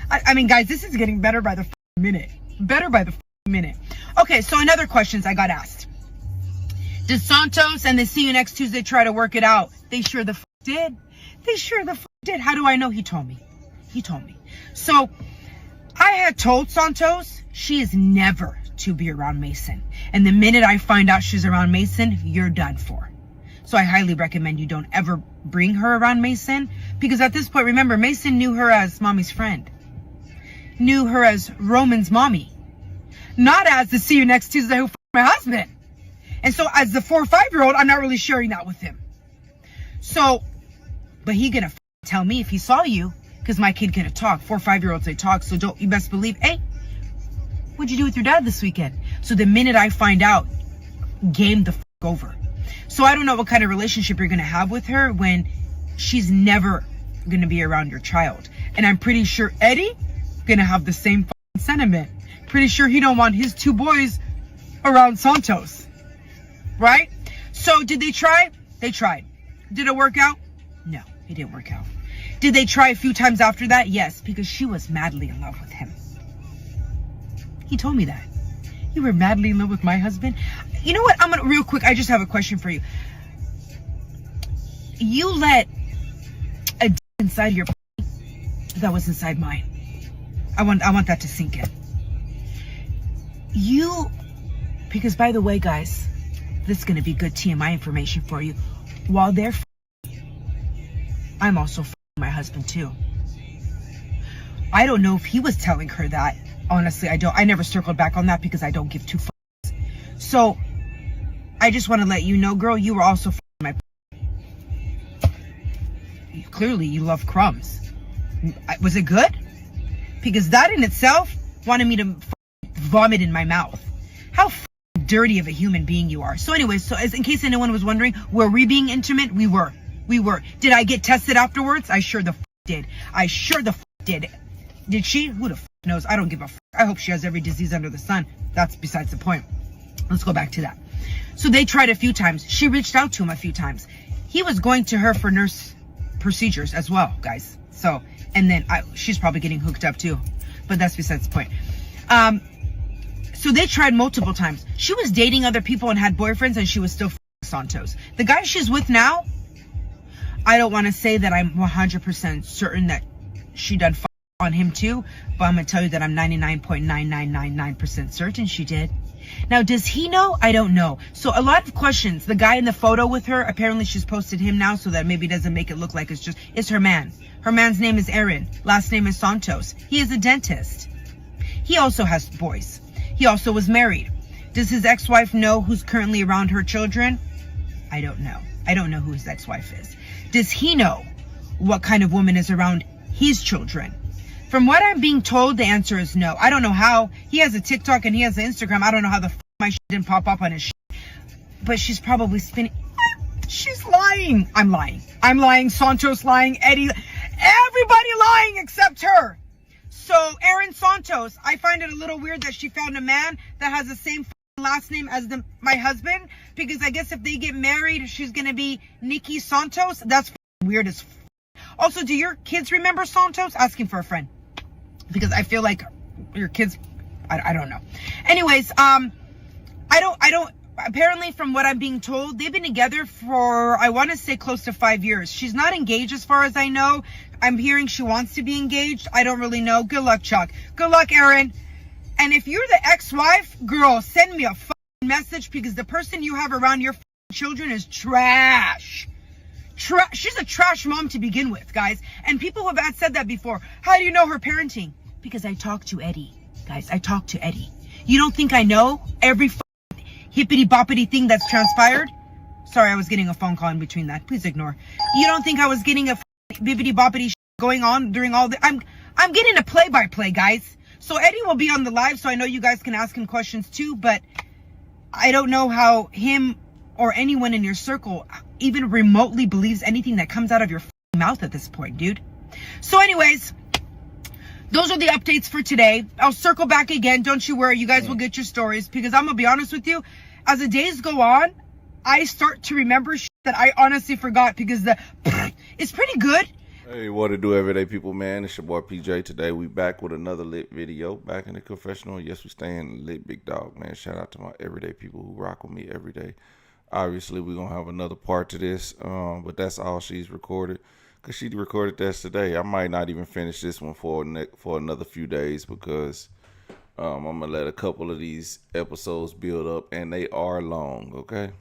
I mean, guys, this is getting better by the minute. Better by the minute. Okay, so another questions I got asked. Did Santos and the See You Next Tuesday try to work it out? They sure the did. They sure the did. How do I know? He told me. So I had told Santos she is never to be around Mason. And the minute I find out she's around Mason, you're done for. So I highly recommend you don't ever bring her around Mason. Because at this point, remember, Mason knew her as mommy's friend. knew her as Roman's mommy, not as the see you next Tuesday who my husband. And so as the 4 or 5-year-old, I'm not really sharing that with him. So, but he gonna tell me if he saw you, because my kid gonna talk. 4 or 5-year-olds, they talk. So you best believe, hey, what'd you do with your dad this weekend? So the minute I find out, game the over. So I don't know what kind of relationship you're gonna have with her when she's never gonna be around your child. And I'm pretty sure Eddie gonna have the same sentiment. Pretty sure he don't want his 2 boys around Santos, right? So did they try? They tried. Did it work out? No, it didn't work out. Did they try a few times after that? Yes, because she was madly in love with him. He told me that. You were madly in love with my husband? You know what? I'm gonna, real quick, I just have a question for you. You let a d inside your that was inside mine. I want that to sink in. Because by the way, guys, this is gonna be good TMI information for you. While they're I'm also my husband too. I don't know if he was telling her that. Honestly, I never circled back on that because I don't give 2 fucks. So, I just want to let you know, girl, you were also my. Clearly, you love crumbs. Was it good? Because that in itself wanted me to vomit in my mouth. How dirty of a human being you are. So anyways, as in case anyone was wondering, were we being intimate? We were. Did I get tested afterwards? I sure the did. I sure the did. Did she? Who the knows? I don't give a I hope she has every disease under the sun. That's besides the point. Let's go back to that. So they tried a few times. She reached out to him a few times. He was going to her for nurse procedures as well, guys. So, and then she's probably getting hooked up too. But that's besides the point. So they tried multiple times. She was dating other people and had boyfriends, and she was still Santos. The guy she's with now, I don't want to say that I'm 100% certain that she done on him too, but I'm going to tell you that I'm 99.9999% certain she did. Now, does he know? I don't know. So a lot of questions. The guy in the photo with her, apparently she's posted him now so that maybe doesn't make it look like it's her man. Her man's name is Aaron. Last name is Santos. He is a dentist. He also has boys. He also was married. Does his ex-wife know who's currently around her children? I don't know. I don't know who his ex-wife is. Does he know what kind of woman is around his children? From what I'm being told, the answer is no. I don't know how. He has a TikTok and he has an Instagram. I don't know how the my shit didn't pop up on his shit. But she's probably spinning. She's lying. I'm lying. Santos lying. Eddie. Everybody lying except her. So Aaron Santos, I find it a little weird that she found a man that has the same last name as my husband. Because I guess if they get married, she's going to be Nikki Santos. That's weird as Also, do your kids remember Santos? Asking for a friend. Because I feel like your kids, I don't know. Anyways, I don't, apparently from what I'm being told, they've been together for, I want to say close to 5 years. She's not engaged as far as I know. I'm hearing she wants to be engaged. I don't really know. Good luck, Chuck. Good luck, Aaron. And if you're the ex-wife, girl, send me a message because the person you have around your children is trash. She's a trash mom to begin with, guys. And people have said that before. How do you know her parenting? Because I talked to Eddie. Guys, I talked to Eddie. You don't think I know every hippity-boppity thing that's transpired? Sorry, I was getting a phone call in between that. Please ignore. You don't think I was getting a bibbity-boppity going on during all the... I'm getting a play-by-play, guys. So Eddie will be on the live, so I know you guys can ask him questions too, but I don't know how him or anyone in your circle even remotely believes anything that comes out of your mouth at this point, dude. So anyways, those are the updates for today. I'll circle back again. Don't you worry. You guys will get your stories because I'm going to be honest with you. As the days go on, I start to remember shit that I honestly forgot because it's pretty good. Hey, what it do, everyday people, man? It's your boy PJ. Today we back with another lit video. Back in the confessional. Yes, we staying lit, big dog, man. Shout out to my everyday people who rock with me every day. Obviously, we're going to have another part to this, but that's all she's recorded. Because she recorded that today. I might not even finish this one for another few days because I'm going to let a couple of these episodes build up, and they are long, okay?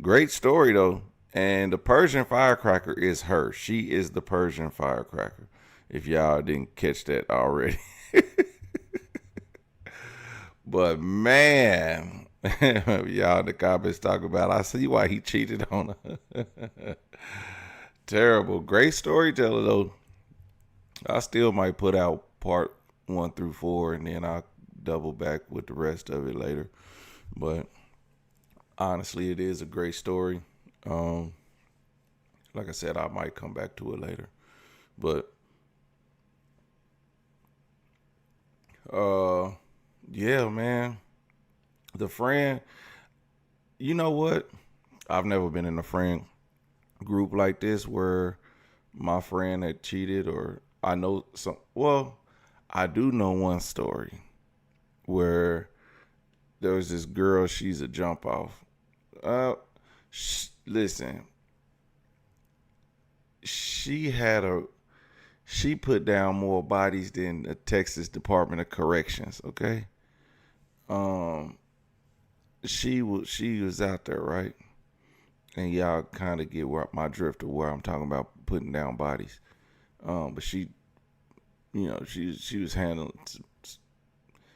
Great story, though. And the Persian firecracker is her. She is the Persian firecracker. if y'all didn't catch that already. But man, y'all in the comments talk about, I see why he cheated on her. Terrible. Great storyteller though. I still might put out part 1 through 4 and then I'll double back with the rest of it later. But honestly, it is a great story. Like I said, I might come back to it later. But yeah, man. The friend, you know what? I've never been in a friend group like this where my friend had cheated, or I know some. Well, I do know one story where there was this girl. She's a jump off. Listen, she put down more bodies than the Texas Department of Corrections. Okay, um, she was out there, right? And y'all kind of get where my drift of where I'm talking about putting down bodies. But she, she was handling,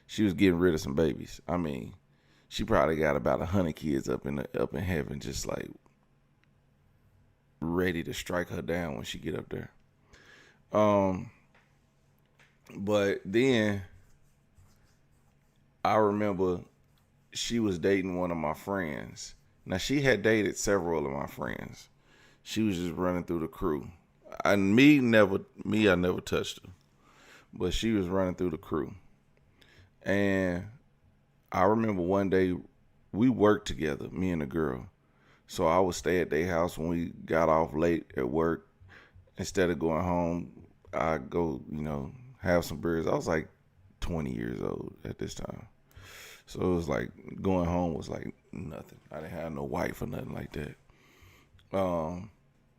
she was getting rid of some babies. I mean, she probably got about 100 kids up in heaven, just like ready to strike her down when she get up there. But then I remember she was dating one of my friends. Now she had dated several of my friends. She was just running through the crew. I never touched her, but she was running through the crew. And I remember one day we worked together, me and the girl. So I would stay at their house when we got off late at work. Instead of going home, I'd go, have some beers. I was like 20 years old at this time. So it was like going home was like nothing. I didn't have no wife or nothing like that.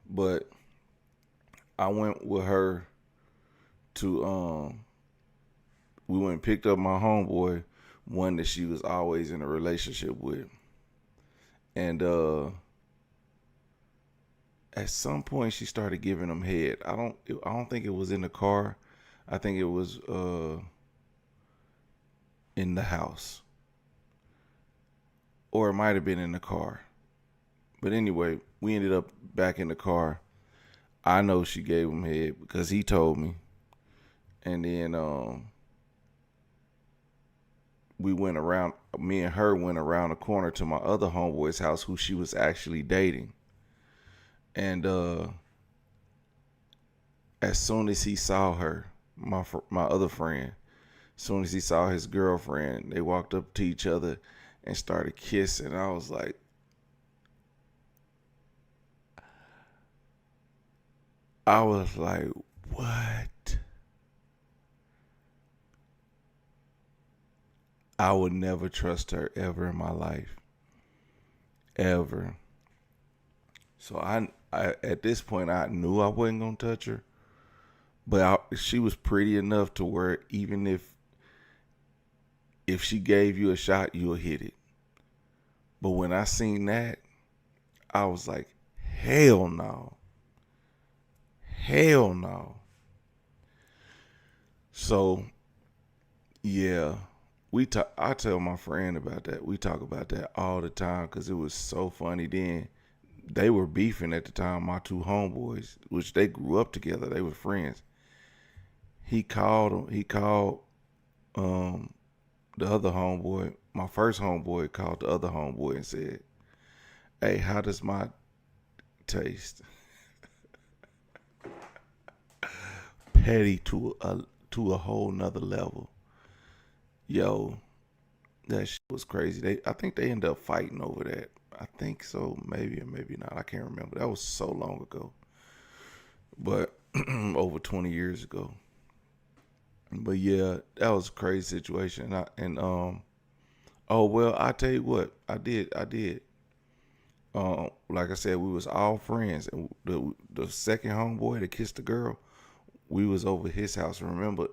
But I went with her to we went and picked up my homeboy, one that she was always in a relationship with. And at some point she started giving him head. I don't think it was in the car. I think it was in the house. Or it might have been in the car. But anyway, we ended up back in the car. I know she gave him head because he told me. And then me and her went around the corner to my other homeboy's house who she was actually dating. And as soon as he saw her, my other friend, as soon as he saw his girlfriend, they walked up to each other and started kissing. I was like, what? I would never trust her ever in my life. Ever. So I at this point, I knew I wasn't going to touch her. But she was pretty enough to where even if she gave you a shot, you'll hit it. But when I seen that, I was like, hell no. Hell no. So, yeah, I tell my friend about that. We talk about that all the time because it was so funny then. They were beefing at the time, my two homeboys, which they grew up together. They were friends. He called the other homeboy, my first homeboy called the other homeboy and said, hey, how does my taste? Petty to a whole nother level. Yo, that shit was crazy. I think they ended up fighting over that. I think so, maybe or maybe not. I can't remember. That was so long ago. But over 20 years ago. But yeah, that was a crazy situation. Oh well, I tell you what, I did. Like I said, we was all friends, and the second homeboy that kissed the girl, we was over his house. And remember,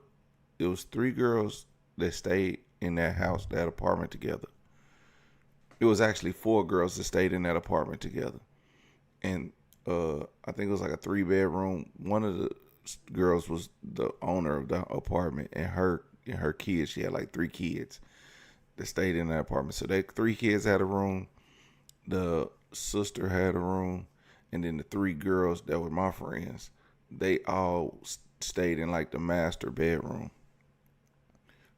it was 3 girls that stayed in that house, that apartment together. It was actually 4 girls that stayed in that apartment together, and I think it was like a 3-bedroom. One of the girls was the owner of the apartment, and her kids. She had like 3 kids that stayed in that apartment. So they 3 kids had a room. The sister had a room, and then the 3 girls that were my friends, they all stayed in like the master bedroom.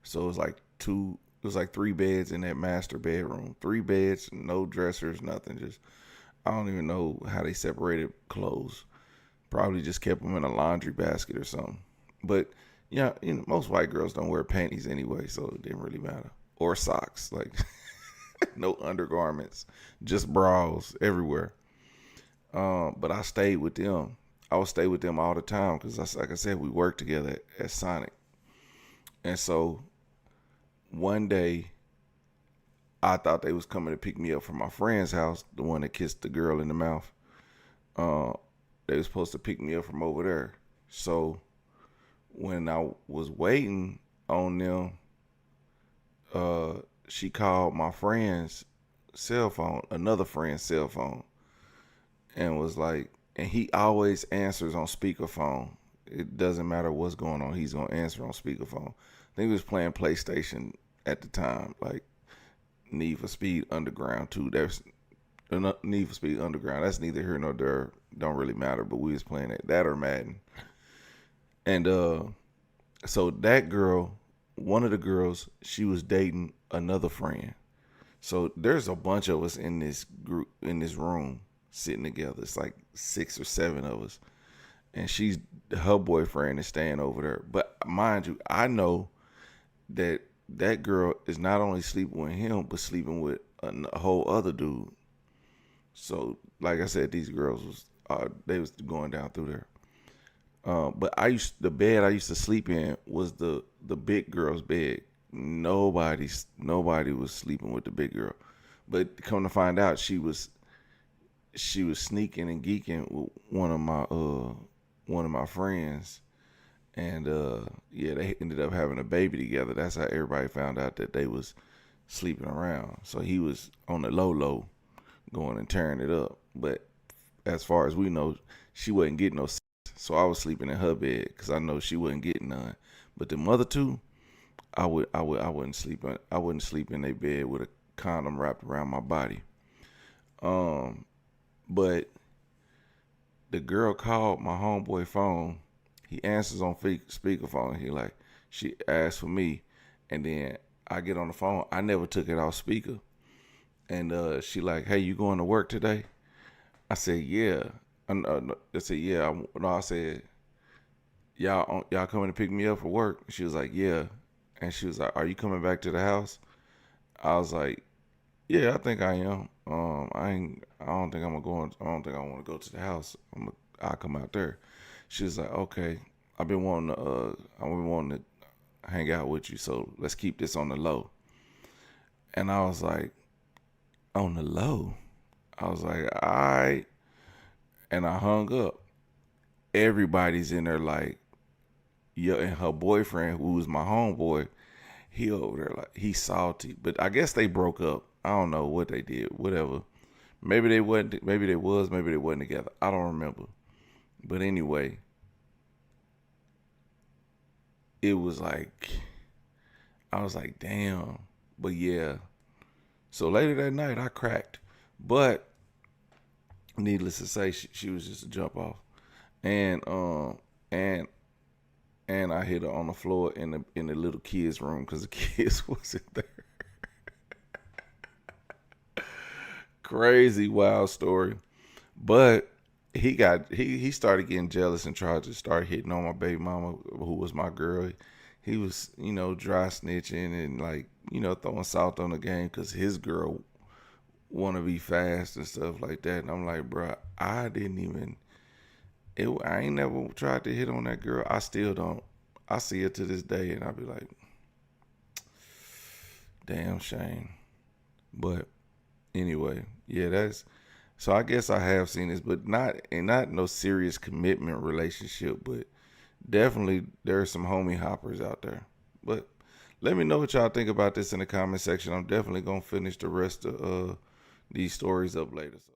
So it was like 3 beds in that master bedroom. 3 beds, no dressers, nothing. Just I don't even know how they separated clothes. Probably just kept them in a laundry basket or something. But yeah, most white girls don't wear panties anyway, so it didn't really matter. Or socks, like no undergarments, just bras everywhere. But I stayed with them. I would stay with them all the time because, like I said, we worked together at Sonic. And so one day, I thought they was coming to pick me up from my friend's house, the one that kissed the girl in the mouth. They was supposed to pick me up from over there. So when I was waiting on them, she called my friend's cell phone, another friend's cell phone, and was like, and he always answers on speakerphone. It doesn't matter what's going on, he's gonna answer on speakerphone. I think he was playing PlayStation at the time, like Need for Speed Underground 2. There's Need for Speed Underground. That's neither here nor there. Don't really matter. But we was playing that or Madden. And so that girl, one of the girls, she was dating another friend. So there's a bunch of us in this group, in this room, sitting together. It's like 6 or 7 of us. And her boyfriend is staying over there. But mind you, I know that girl is not only sleeping with him, but sleeping with a whole other dude. So, like I said, these girls they was going down through there. But the bed I used to sleep in was the big girl's bed. Nobody was sleeping with the big girl. But come to find out, she was sneaking and geeking with one of my friends. And yeah, they ended up having a baby together. That's how everybody found out that they was sleeping around. So he was on the low, going and tearing it up. But as far as we know, she wasn't getting no sex. So I was sleeping in her bed because I know she wasn't getting none. But the other 2, I wouldn't sleep in their bed with a condom wrapped around my body. But the girl called my homeboy phone. He answers on speakerphone. She asked for me, and then I get on the phone. I never took it off speaker, and she like, "Hey, you going to work today?" I said, "Yeah." I said, "Yeah." I said, "Y'all coming to pick me up for work?" She was like, "Yeah," and she was like, "Are you coming back to the house?" I was like, "Yeah, I think I am. I don't think I want to go to the house. I'll come out there." She was like, "Okay, I've been wanting to hang out with you, so let's keep this on the low." And I was like, "On the low?" I was like, "All right." And I hung up. Everybody's in there like, yeah, and her boyfriend, who was my homeboy, he over there like, he's salty. But I guess they broke up. I don't know what they did, whatever. Maybe they wasn't together. I don't remember. But anyway, it was like, I was like, damn. But yeah. So later that night, I cracked. But needless to say, she was just a jump off. And I hit her on the floor in the little kids' room because the kids wasn't there. Crazy wild story. But he started getting jealous and tried to start hitting on my baby mama, who was my girl. He was, dry snitching and like, throwing salt on the game because his girl want to be fast and stuff like that. And I'm like, bro, I ain't never tried to hit on that girl. I still don't. I see her to this day and I be like, damn shame. But anyway, yeah, so I guess I have seen this, but not no serious commitment relationship, but definitely there are some homie hoppers out there. But let me know what y'all think about this in the comment section. I'm definitely gonna finish the rest of these stories up later. So.